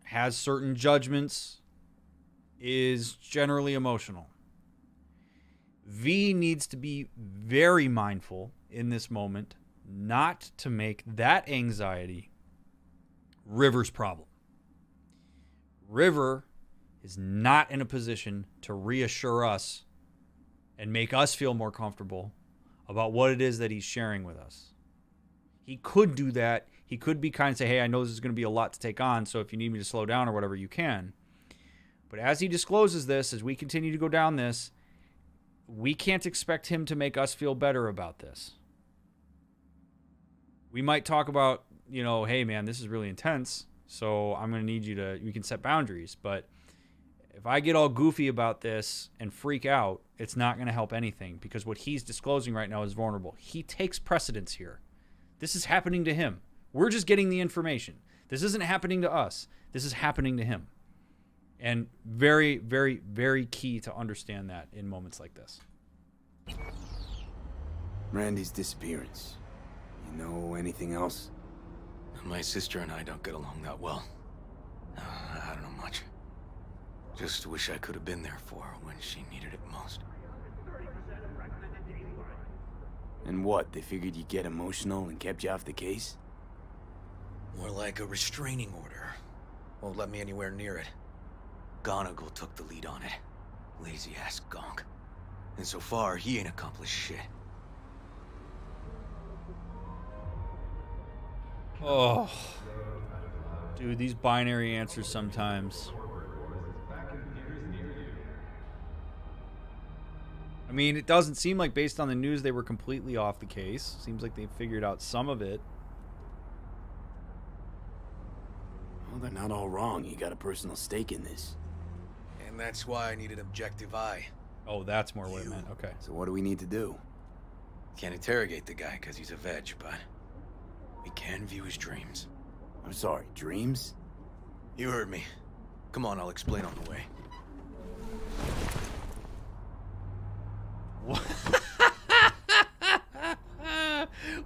A: has certain judgments, is generally emotional. V needs to be very mindful in this moment not to make that anxiety River's problem. River is not in a position to reassure us and make us feel more comfortable about what it is that he's sharing with us. He could do that. He could be kind and say, hey, I know this is going to be a lot to take on, so if you need me to slow down or whatever, you can. But as he discloses this, as we continue to go down this, we can't expect him to make us feel better about this. We might talk about, hey, man, this is really intense, so I'm going to need we can set boundaries. But if I get all goofy about this and freak out, it's not going to help anything because what he's disclosing right now is vulnerable. He takes precedence here. This is happening to him. We're just getting the information. This isn't happening to us. This is happening to him. And very, very, very key to understand that in moments like this.
D: Randy's disappearance. You know anything else?
T: My sister and I don't get along that well. I don't know much. Just wish I could have been there for her when she needed it most.
D: And what, they figured you'd get emotional and kept you off the case?
T: More like a restraining order. Won't let me anywhere near it. Gonagle took the lead on it. Lazy-ass gonk. And so far, he ain't accomplished shit.
A: Oh. Dude, these binary answers sometimes. I mean, it doesn't seem like based on the news they were completely off the case. Seems like they figured out some of it.
D: Well, they're not all wrong. You got a personal stake in this.
T: And that's why I need an objective eye.
A: Oh, that's more what it meant. Okay.
D: So what do we need to do?
T: Can't interrogate the guy because he's a veg, but we can view his dreams.
D: I'm sorry, dreams?
T: You heard me. Come on, I'll explain on the way.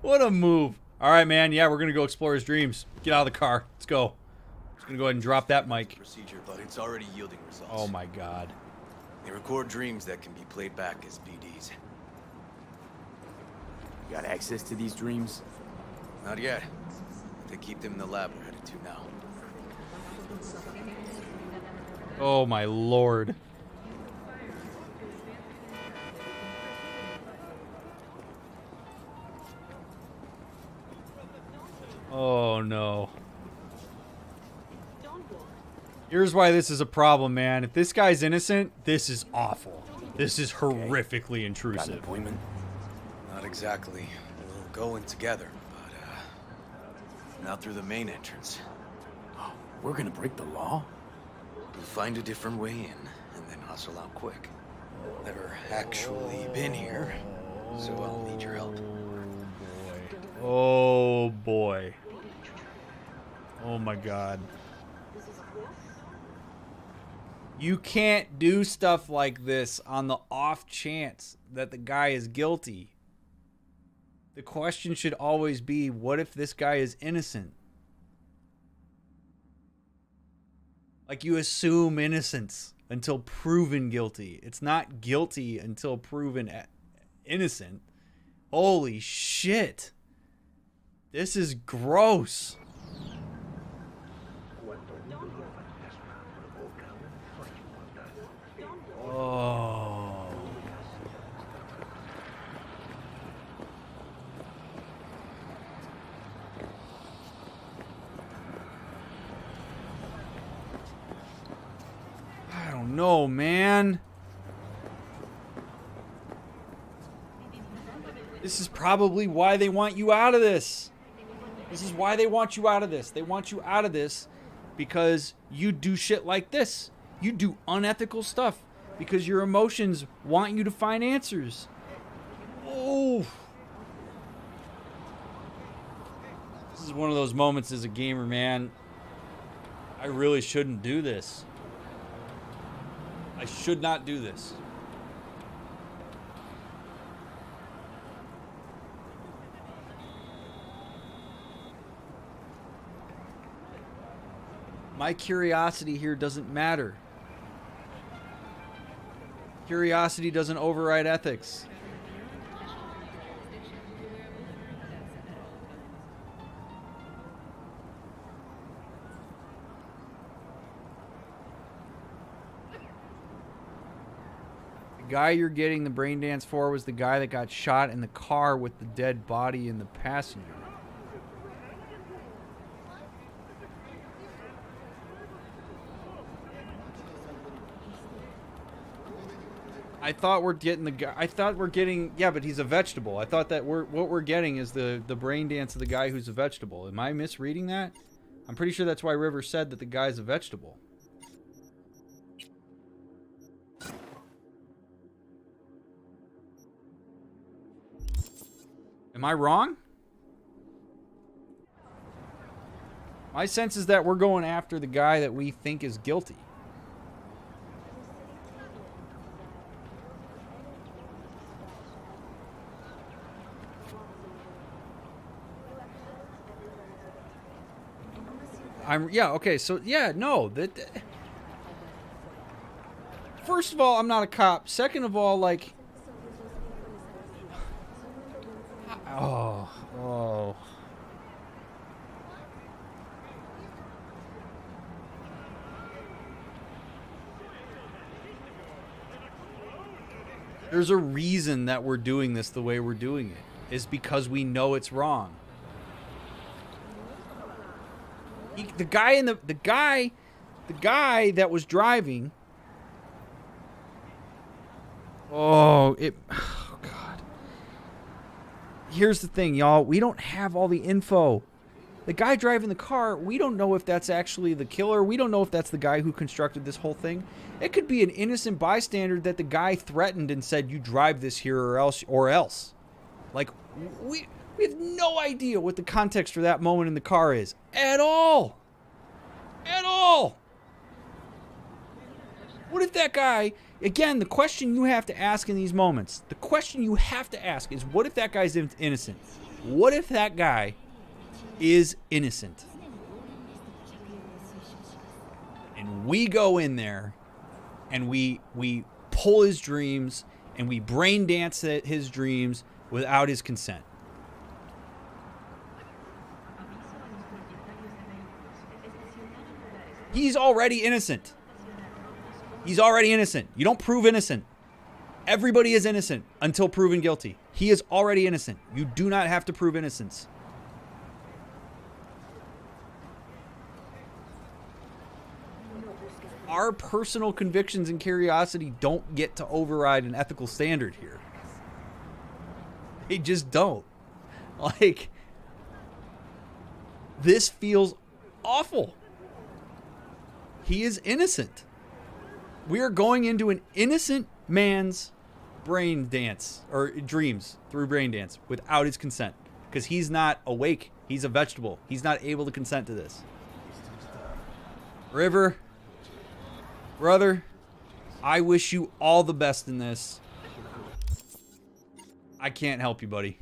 A: What a move. All right, man. Yeah, we're going to go explore his dreams. Get out of the car. Let's go. Just going to go ahead and drop that mic.
T: Procedure, but it's already yielding results.
A: Oh, my God.
T: They record dreams that can be played back as VDs.
D: You got access to these dreams?
T: Not yet. They keep them in the lab we're headed to now.
A: Oh, my Lord. Oh, no. Here's why this is a problem, man. If this guy's innocent, this is awful. This is horrifically intrusive.
T: Got an appointment? Not exactly. We'll go in together, but, not through the main entrance.
D: We're gonna break the law?
T: We'll find a different way in, and then hustle out quick. Never actually been here, so I'll need your help.
A: Oh, boy. Oh, my God. You can't do stuff like this on the off chance that the guy is guilty. The question should always be, what if this guy is innocent? Like, you assume innocence until proven guilty. It's not guilty until proven innocent. Holy shit. This is gross. Oh. I don't know, man. This is probably why they want you out of this. This is why they want you out of this. They want you out of this because you do shit like this. You do unethical stuff because your emotions want you to find answers. Oh. This is one of those moments as a gamer, man. I really shouldn't do this. I should not do this. My curiosity here doesn't matter. Curiosity doesn't override ethics. The guy you're getting the brain dance for was the guy that got shot in the car with the dead body in the passenger. I thought we're getting the guy. I thought we're getting. Yeah, but he's a vegetable. I thought that what we're getting is the brain dance of the guy who's a vegetable. Am I misreading that? I'm pretty sure that's why River said that the guy's a vegetable. Am I wrong? My sense is that we're going after the guy that we think is guilty. Yeah, okay, so, yeah, no. First of all, I'm not a cop. Second of all, like... Oh. There's a reason that we're doing this the way we're doing it. Is because we know it's wrong. The guy that was driving. Oh God. Here's the thing, y'all. We don't have all the info. The guy driving the car, we don't know if that's actually the killer. We don't know if that's the guy who constructed this whole thing. It could be an innocent bystander that the guy threatened and said, "You drive this here or else." Like, we have no idea what the context for that moment in the car is. At all. At all. What if that guy... Again, the question you have to ask in these moments, the question you have to ask is, what if that guy's innocent? What if that guy is innocent? And we go in there, and we pull his dreams, and we brain dance at his dreams without his consent. He's already innocent. He's already innocent. You don't prove innocent. Everybody is innocent until proven guilty. He is already innocent. You do not have to prove innocence. our personal convictions and curiosity don't get to override an ethical standard here. They just don't. Like, this feels awful. He is innocent. We are going into an innocent man's brain dance, or dreams through brain dance, without his consent. Because he's not awake. He's a vegetable. He's not able to consent to this. River, brother, I wish you all the best in this. I can't help you, buddy.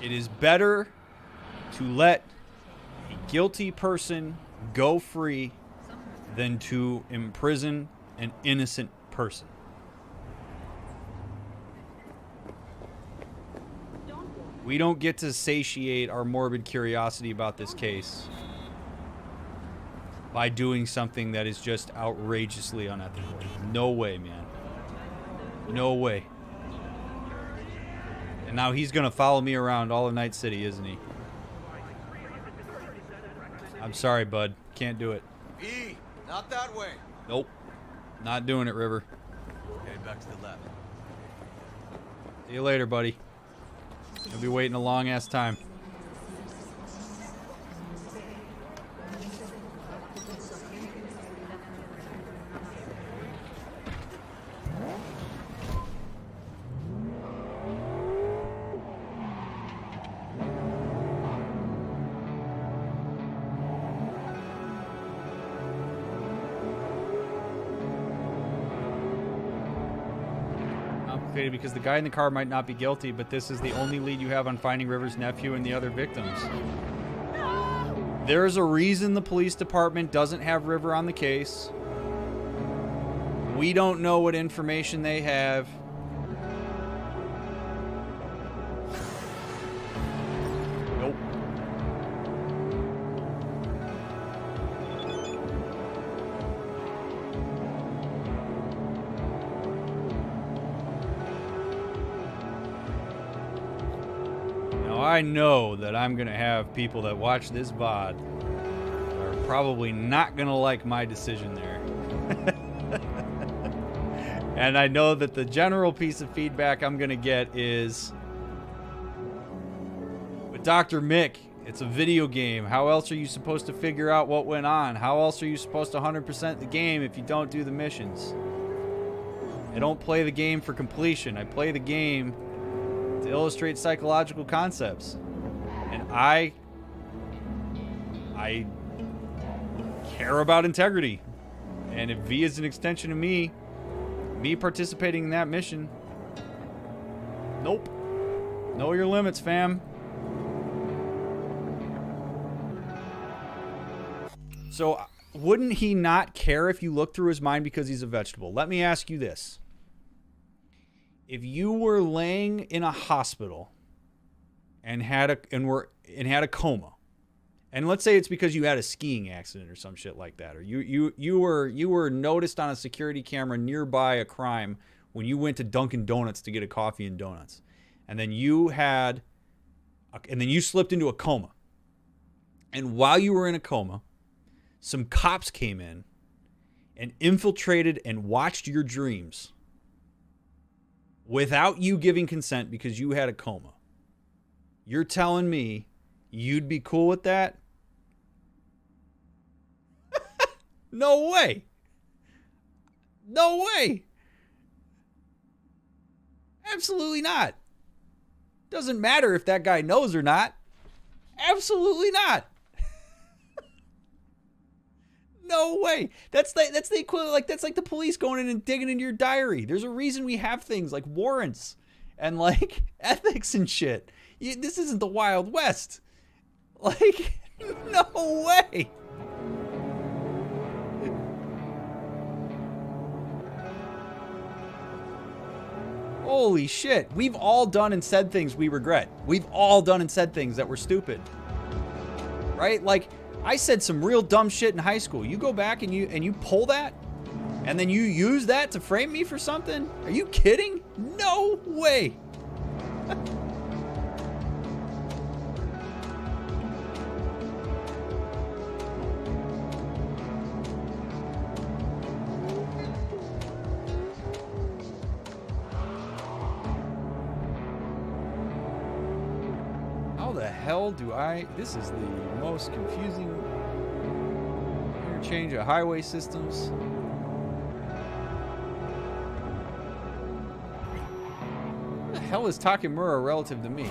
A: It is better to let a guilty person go free than to imprison an innocent person. We don't get to satiate our morbid curiosity about this case by doing something that is just outrageously unethical. No way, man. No way. And now he's going to follow me around all of Night City, isn't he? I'm sorry, bud. Can't do it.
T: V, not that way.
A: Nope. Not doing it, River.
T: Okay, back to the left.
A: See you later, buddy. You'll be waiting a long-ass time. Because the guy in the car might not be guilty, but this is the only lead you have on finding River's nephew and the other victims. There is a reason the police department doesn't have River on the case. We don't know what information they have. Nope. I know that I'm going to have people that watch this VOD that are probably not going to like my decision there. And I know that the general piece of feedback I'm going to get is, with Dr. Mick, it's a video game. How else are you supposed to figure out what went on? How else are you supposed to 100% the game if you don't do the missions? I don't play the game for completion. I play the game to illustrate psychological concepts. And I care about integrity. And if V is an extension of me participating in that mission, nope. Know your limits, fam. So, wouldn't he not care if you look through his mind because he's a vegetable? Let me ask you this. If you were laying in a hospital and had a coma, and let's say it's because you had a skiing accident or some shit like that, or you were noticed on a security camera nearby a crime when you went to Dunkin' Donuts to get a coffee and donuts, and then you slipped into a coma, and while you were in a coma, some cops came in and infiltrated and watched your dreams without you giving consent because you had a coma. You're telling me you'd be cool with that? No way. No way. Absolutely not. Doesn't matter if that guy knows or not. Absolutely not. No way. That's the equivalent. Like, that's like the police going in and digging into your diary. There's a reason we have things like warrants and like ethics and shit. This isn't the Wild West. Like, no way. Holy shit. We've all done and said things we regret. We've all done and said things that were stupid. Right? Like, I said some real dumb shit in high school. You go back and you pull that, and then you use that to frame me for something? Are you kidding? No way. How the hell do I... This is the most confusing interchange of highway systems. Where the hell is Takemura relative to me?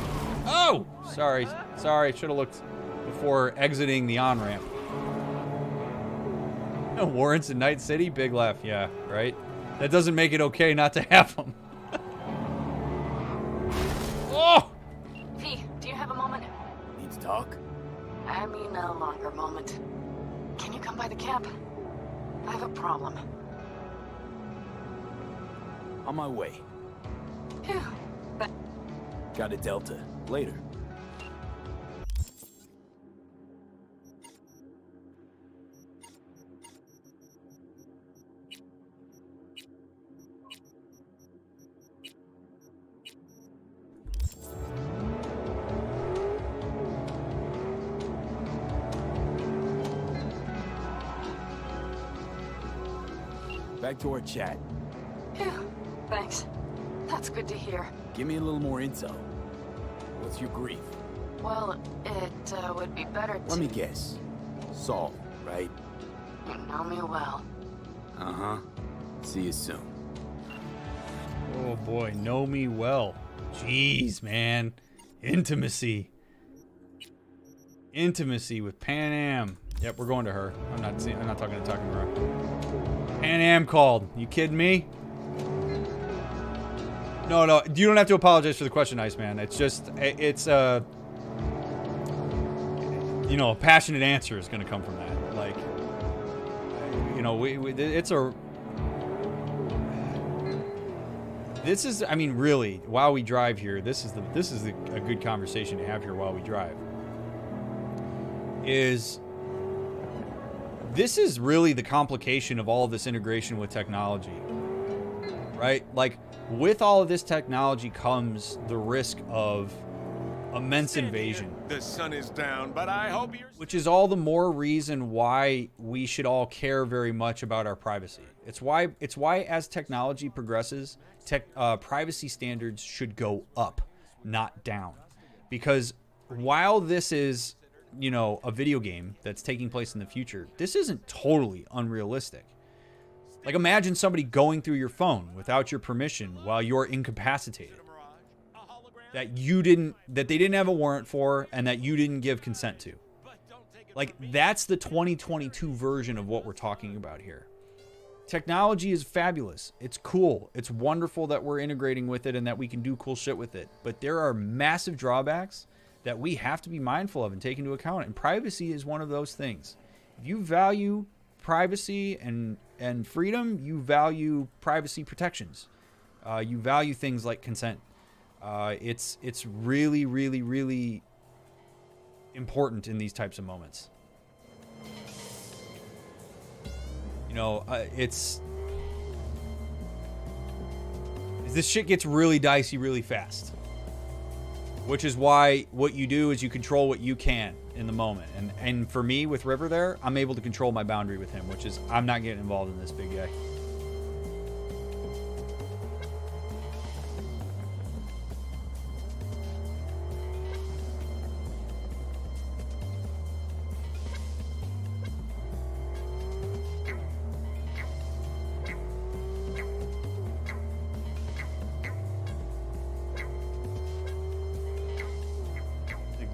A: Oh! Sorry. Sorry. Should have looked before exiting the on-ramp. No warrants in Night City? Big laugh. Yeah, right? That doesn't make it okay not to have them. Oh!
C: V, do you have a moment?
D: Need to talk?
C: I mean a longer moment. Can you come by the camp? I have a problem.
D: On my way.
C: Phew.
D: Got a Delta. Later. Back to our chat.
C: Phew. Thanks. That's good to hear.
D: Give me a little more intel. What's your grief?
C: Well, it would be better to...
D: Let me guess. Saul, right?
C: You know me well.
D: Uh-huh. See you soon.
A: Oh boy, know me well. Jeez, man. Intimacy. Intimacy with Panam. Yep, we're going to her. I'm not talking to Takemura. Panam called. You kidding me? No, you don't have to apologize for the question, Iceman. It's just, it's a passionate answer is going to come from that. Like, this is, I mean, really, while we drive here, this is a good conversation to have here while we drive. This is really the complication of all of this integration with technology, right? Like, with all of this technology comes the risk of immense invasion.
B: The sun is down, but I hope you're...
A: Which is all the more reason why we should all care very much about our privacy. It's why as technology progresses, privacy standards should go up, not down. Because while this is, a video game that's taking place in the future, this isn't totally unrealistic. Like, imagine somebody going through your phone without your permission while you're incapacitated. That they didn't have a warrant for, and that you didn't give consent to. Like, that's the 2022 version of what we're talking about here. Technology is fabulous. It's cool. It's wonderful that we're integrating with it and that we can do cool shit with it. But there are massive drawbacks that we have to be mindful of and take into account. And privacy is one of those things. If you value privacy and freedom, you value privacy protections. You value things like consent. It's really, really, really important in these types of moments. This shit gets really dicey really fast. Which is why what you do is you control what you can in the moment. And for me, with River there, I'm able to control my boundary with him, which is I'm not getting involved in this big guy.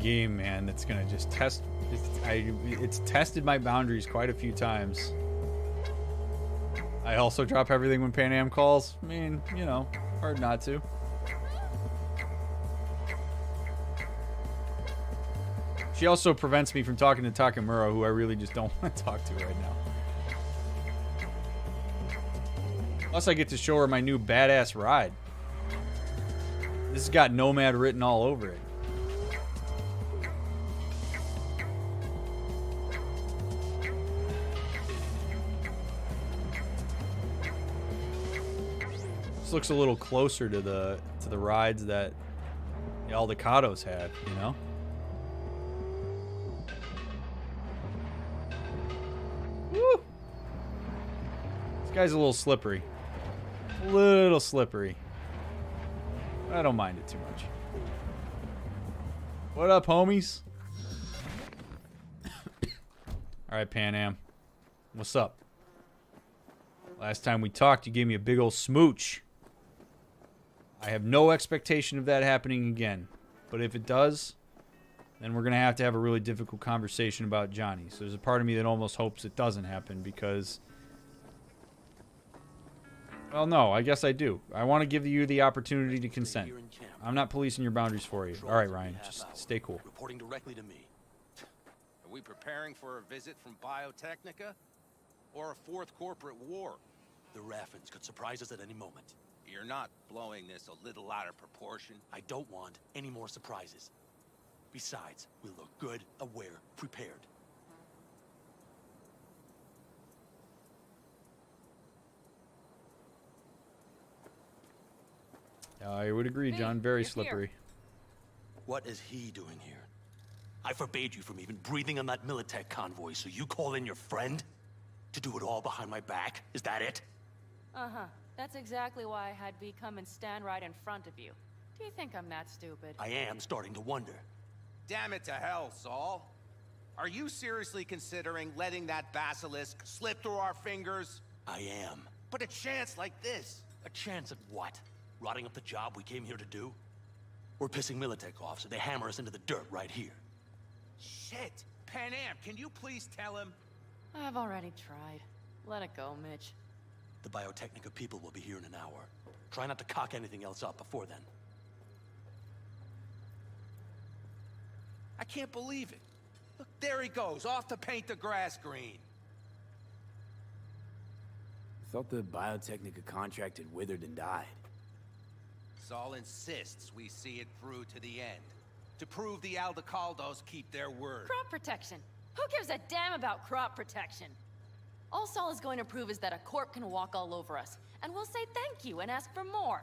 A: Game, man, that's gonna just test. It's tested my boundaries quite a few times. I also drop everything when Panam calls. I mean, hard not to. She also prevents me from talking to Takemura, who I really just don't want to talk to right now. Plus, I get to show her my new badass ride. This has got Nomad written all over it. This looks a little closer to the rides that the Aldecaldos had, you know? Woo! This guy's a little slippery. A little slippery. I don't mind it too much. What up, homies? Alright, Panam. What's up? Last time we talked, you gave me a big old smooch. I have no expectation of that happening again. But if it does, then we're going to have a really difficult conversation about Johnny. So there's a part of me that almost hopes it doesn't happen because... Well, no, I guess I do. I want to give you the opportunity to consent. I'm not policing your boundaries for you. All right, Ryan, just stay cool.
F: Reporting directly to me. Are we preparing for a visit from Biotechnica? Or a fourth corporate war?
U: The Raffins could surprise us at any moment.
F: You're not blowing this a little out of proportion?
U: I don't want any more surprises. Besides, we look good, aware, prepared.
A: I would agree, John. Very slippery.
U: What is he doing here? I forbade you from even breathing on that Militech convoy, so you call in your friend? To do it all behind my back? Is that it?
C: Uh-huh. That's exactly why I had V come and stand right in front of you. Do you think I'm that stupid?
U: I am starting to wonder.
F: Damn it to hell, Saul. Are you seriously considering letting that basilisk slip through our fingers?
U: I am.
F: But a chance like this...
U: A chance at what? Rotting up the job we came here to do? We're pissing Militech off, so they hammer us into the dirt right here.
F: Shit! Panam, can you please tell him?
C: I've already tried. Let it go, Mitch.
U: The Biotechnica people will be here in an hour. Try not to cock anything else up before then.
F: I can't believe it. Look, there he goes, off to paint the grass green.
D: I thought the Biotechnica contract had withered and died.
F: Saul insists we see it through to the end. To prove the Aldecaldos keep their word.
C: Crop protection. Who gives a damn about crop protection? All Saul is going to prove is that a corp can walk all over us, and we'll say thank you and ask for more.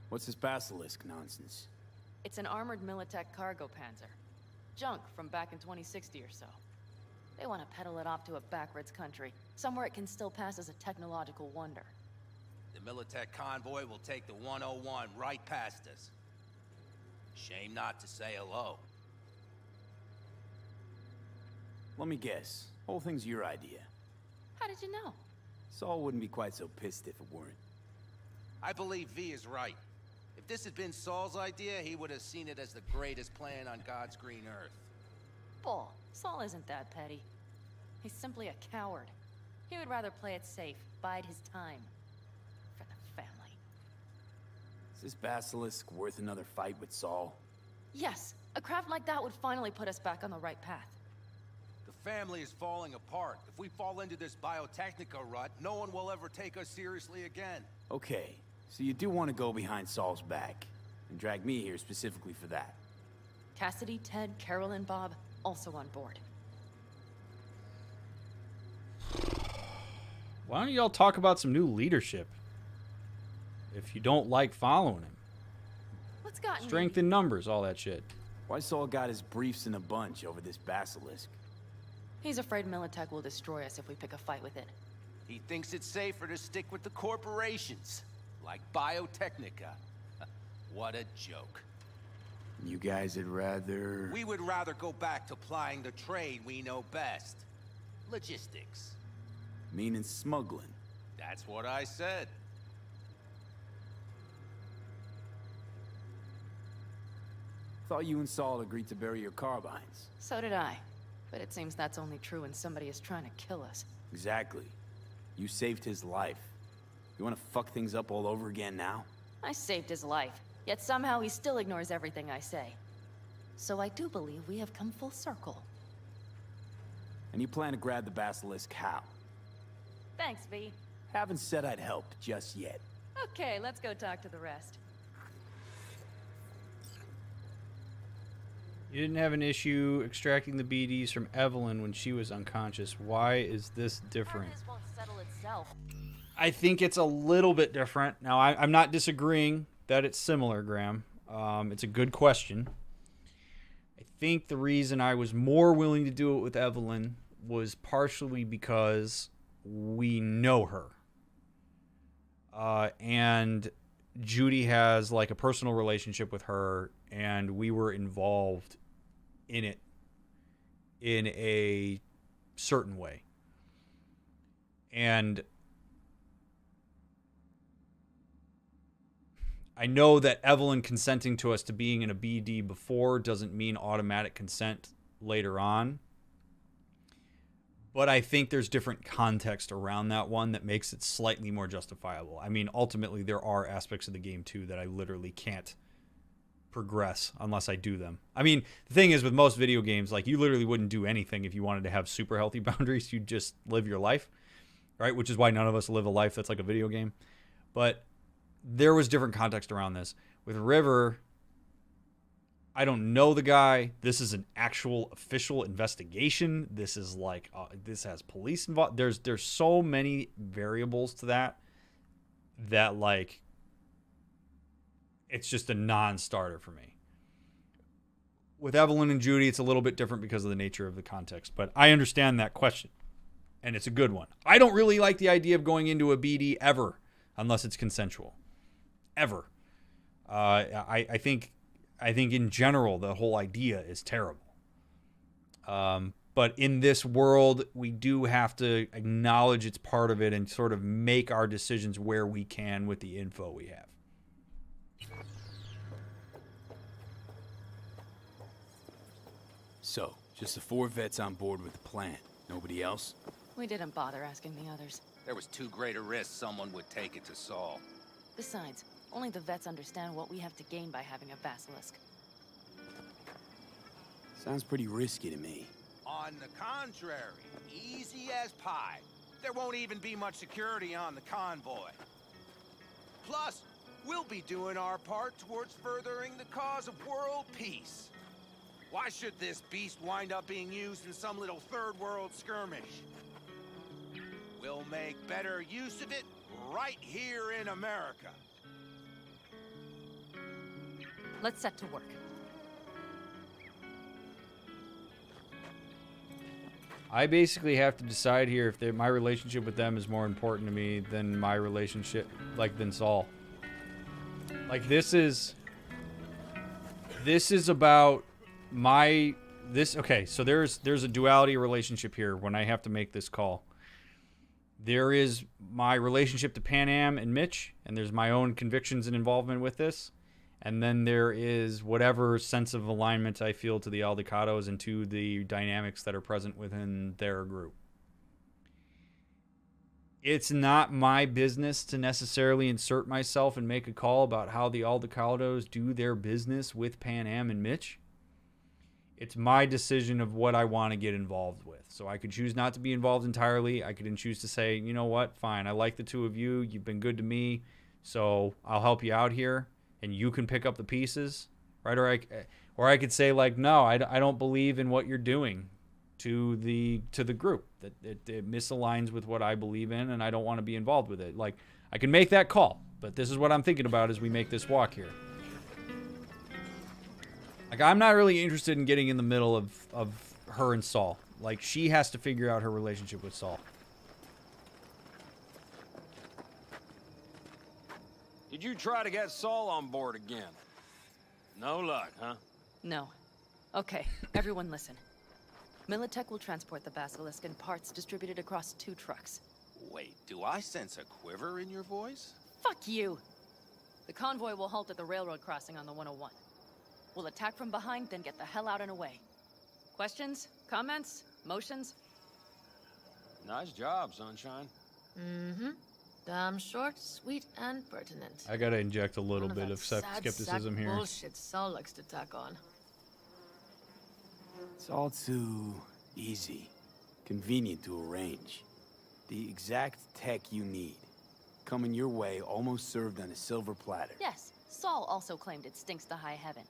D: What's this basilisk nonsense?
C: It's an armored Militech cargo panzer. Junk from back in 2060 or so. They want to peddle it off to a backwoods country, somewhere it can still pass as a technological wonder.
F: The Militech convoy will take the 101 right past us. Shame not to say hello.
D: Let me guess. Whole thing's your idea.
C: How did you know?
D: Saul wouldn't be quite so pissed if it weren't.
F: I believe V is right. If this had been Saul's idea, he would have seen it as the greatest plan on God's green earth.
C: Bull. Saul isn't that petty. He's simply a coward. He would rather play it safe, bide his time. For the family.
D: Is this basilisk worth another fight with Saul?
C: Yes. A craft like that would finally put us back on the right path.
F: The family is falling apart. If we fall into this Biotechnica rut, no one will ever take us seriously again.
D: Okay, so you do want to go behind Saul's back, and drag me here specifically for that.
C: Cassidy, Ted, Carol, and Bob, also on board.
A: Why don't y'all talk about some new leadership? If you don't like following him.
C: What's gotten
A: Strength in numbers, all that shit.
D: Why Saul got his briefs in a bunch over this basilisk?
C: He's afraid Militech will destroy us if we pick a fight with it.
F: He thinks it's safer to stick with the corporations, like Biotechnica. What a joke.
D: You guys would rather...
F: We would rather go back to plying the trade we know best. Logistics.
D: Meaning smuggling.
F: That's what I said.
D: Thought you and Saul agreed to bury your carbines.
C: So did I. But it seems that's only true when somebody is trying to kill us.
D: Exactly. You saved his life. You want to fuck things up all over again now?
C: I saved his life, yet somehow he still ignores everything I say. So I do believe we have come full circle.
D: And you plan to grab the basilisk how?
C: Thanks, V.
D: Haven't said I'd help just yet.
C: Okay, let's go talk to the rest.
A: You didn't have an issue extracting the BDs from Evelyn when she was unconscious. Why is this different?
O: This won't settle itself.
A: I think it's a little bit different. Now, I'm not disagreeing that it's similar, Graham. It's a good question. I think the reason I was more willing to do it with Evelyn was partially because we know her. And Judy has like a personal relationship with her, and we were involved in it in a certain way. And I know that Evelyn consenting to us to being in a BD before doesn't mean automatic consent later on. But I think there's different context around that one that makes it slightly more justifiable. I mean, ultimately, there are aspects of the game, too, that I literally can't progress unless I do them. I mean, the thing is, with most video games, like, you literally wouldn't do anything if you wanted to have super healthy boundaries. You'd just live your life, right? Which is why none of us live a life that's like a video game. But there was different context around this. With River, I don't know the guy. This is an actual official investigation. This is like, this has police involved. There's so many variables to that like, it's just a non-starter for me. With Evelyn and Judy, it's a little bit different because of the nature of the context, but I understand that question, and it's a good one. I don't really like the idea of going into a BD ever, unless it's consensual. Ever. I think in general, the whole idea is terrible. But in this world, we do have to acknowledge it's part of it and sort of make our decisions where we can with the info we have.
D: So, just the 4 vets on board with the plan. Nobody else?
C: We didn't bother asking the others.
G: There was too great a risk someone would take it to Saul.
C: Besides, only the vets understand what we have to gain by having a basilisk.
D: Sounds pretty risky to me.
G: On the contrary, easy as pie. There won't even be much security on the convoy. Plus, we'll be doing our part towards furthering the cause of world peace. Why should this beast wind up being used in some little third world skirmish? We'll make better use of it right here in America.
C: Let's set to work.
A: I basically have to decide here if my relationship with them is more important to me than my relationship, than Saul. Like, this is about okay, so there's a duality relationship here when I have to make this call. There is my relationship to Panam and Mitch, and there's my own convictions and involvement with this. And then there is whatever sense of alignment I feel to the Aldecaldos and to the dynamics that are present within their group. It's not my business to necessarily insert myself and make a call about how the Aldecaldos do their business with Panam and Mitch. It's my decision of what I want to get involved with. So I could choose not to be involved entirely. I could choose to say, you know what, fine, I like the two of you. You've been good to me, so I'll help you out here. And you can pick up the pieces, right? Or I could say, like, no, I don't believe in what you're doing to the group. That it misaligns with what I believe in, and I don't want to be involved with it. Like, I can make that call, but this is what I'm thinking about as we make this walk here. Like, I'm not really interested in getting in the middle of her and Saul. Like, she has to figure out her relationship with Saul.
B: Did you try to get Saul on board again? No luck, huh?
C: No. Okay, everyone listen. Militech will transport the basilisk in parts distributed across 2 trucks.
G: Wait, do I sense a quiver in your voice?
C: Fuck you! The convoy will halt at the railroad crossing on the 101. We'll attack from behind, then get the hell out and away. Questions? Comments? Motions?
B: Nice job, Sunshine.
N: Mm-hmm. Damn short, sweet, and pertinent.
A: I gotta inject a little bit of skepticism here.
N: Bullshit Saul likes to tack on.
D: It's all too easy, convenient to arrange. The exact tech you need, coming your way, almost served on a silver platter.
C: Yes, Saul also claimed it stinks to high heaven.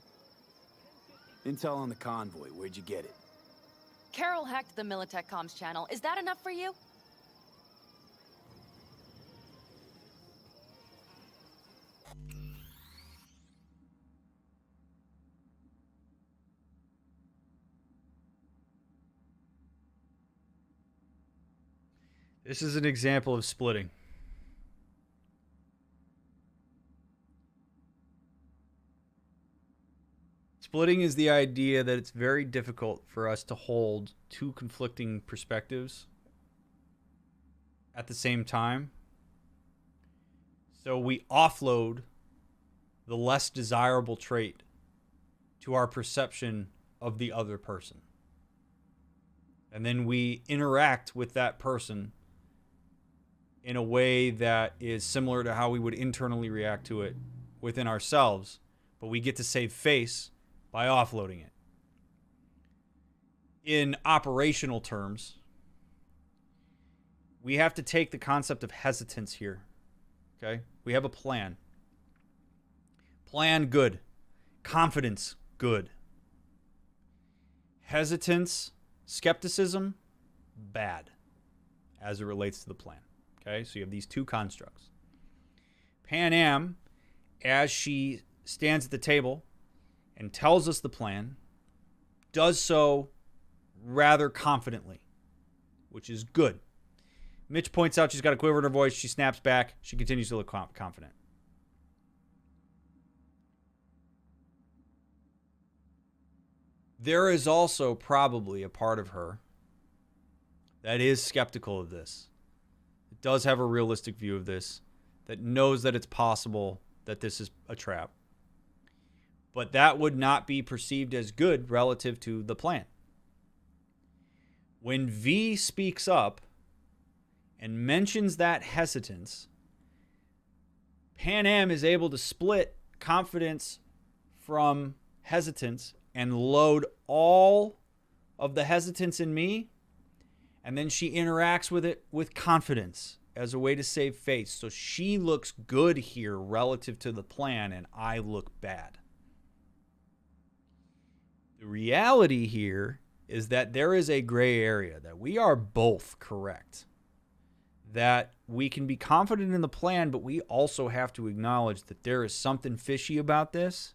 D: Intel on the convoy. Where'd you get it?
C: Carol hacked the Militech comms channel. Is that enough for you?
A: This is an example of splitting. Splitting is the idea that it's very difficult for us to hold two conflicting perspectives at the same time. So we offload the less desirable trait to our perception of the other person. And then we interact with that person in a way that is similar to how we would internally react to it within ourselves, but we get to save face by offloading it. In operational terms, we have to take the concept of hesitance here. Okay? We have a plan. Plan, good. Confidence, good. Hesitance, skepticism, bad, as it relates to the plan. Okay, so you have these two constructs. Panam, as she stands at the table and tells us the plan, does so rather confidently, which is good. Mitch points out she's got a quiver in her voice. She snaps back. She continues to look confident. There is also probably a part of her that is skeptical of this. It does have a realistic view of this, that knows that it's possible that this is a trap. But that would not be perceived as good relative to the plan. When V speaks up and mentions that hesitance, Panam is able to split confidence from hesitance and load all of the hesitance in me, and then she interacts with it with confidence as a way to save face. So she looks good here relative to the plan, and I look bad. The reality here is that there is a gray area, that we are both correct. That we can be confident in the plan, but we also have to acknowledge that there is something fishy about this,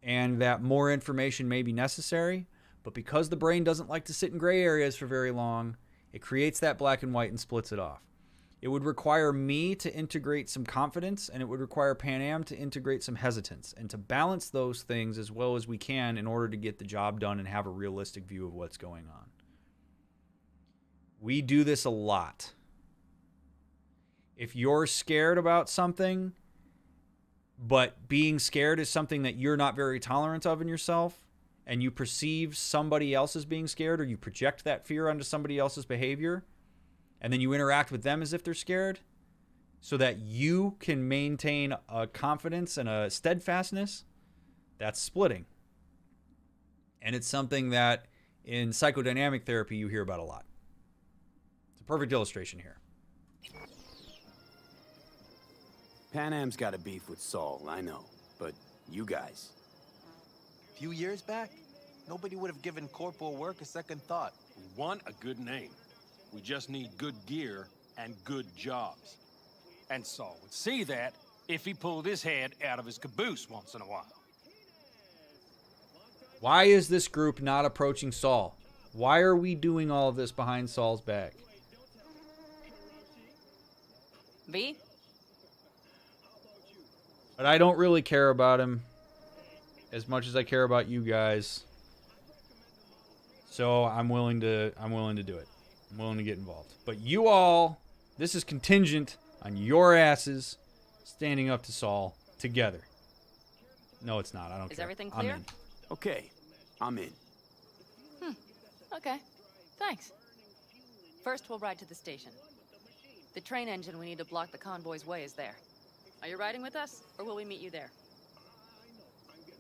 A: and that more information may be necessary. But because the brain doesn't like to sit in gray areas for very long, it creates that black and white and splits it off. It would require me to integrate some confidence, and it would require Panam to integrate some hesitance, and to balance those things as well as we can in order to get the job done and have a realistic view of what's going on. We do this a lot. If you're scared about something, but being scared is something that you're not very tolerant of in yourself, and you perceive somebody else as being scared, or you project that fear onto somebody else's behavior, and then you interact with them as if they're scared, so that you can maintain a confidence and a steadfastness, that's splitting. And it's something that in psychodynamic therapy you hear about a lot. It's a perfect illustration here.
D: Panam's got a beef with Saul, I know. But you guys...
G: A few years back, nobody would have given corporal work a second thought.
B: We want a good name. We just need good gear and good jobs. And Saul would see that if he pulled his head out of his caboose once in a while.
A: Why is this group not approaching Saul? Why are we doing all of this behind Saul's back?
C: V?
A: But I don't really care about him as much as I care about you guys. So I'm willing to do it. I'm willing to get involved. But you all, this is contingent on your asses standing up to Saul together. No, it's not. I don't care.
C: Is everything clear?
A: I'm in.
D: Okay, I'm in.
C: Okay. Thanks. First, we'll ride to the station. The train engine we need to block the convoy's way is there. Are you riding with us, or will we meet you there?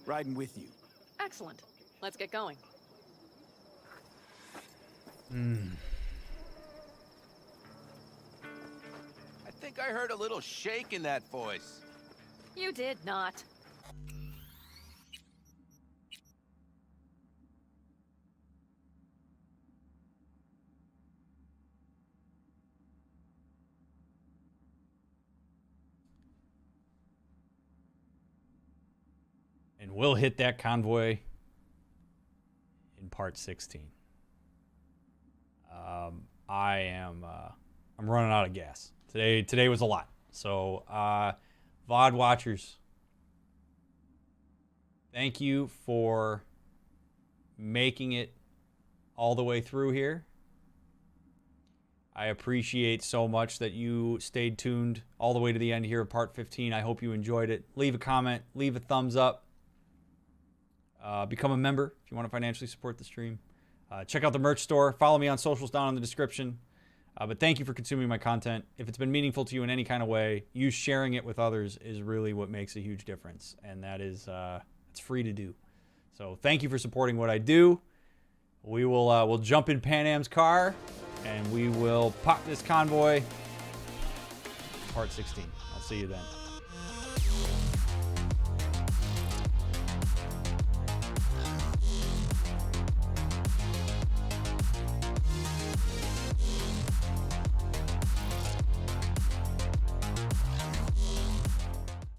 D: Riding with you.
C: Excellent. Let's get going.
G: I think I heard a little shake in that voice.
C: You did not.
A: we'll hit that convoy in part 16. I'm running out of gas. Today was a lot. So, VOD watchers, thank you for making it all the way through here. I appreciate so much that you stayed tuned all the way to the end here of part 15. I hope you enjoyed it. Leave a comment, leave a thumbs up. Become a member if you want to financially support the stream. Check out the merch store. Follow me on socials down in the description. But thank you for consuming my content. If it's been meaningful to you in any kind of way, you sharing it with others is really what makes a huge difference. And that is, it's free to do. So thank you for supporting what I do. We will we'll jump in Panam's car and we will pop this convoy. Part 16. I'll see you then.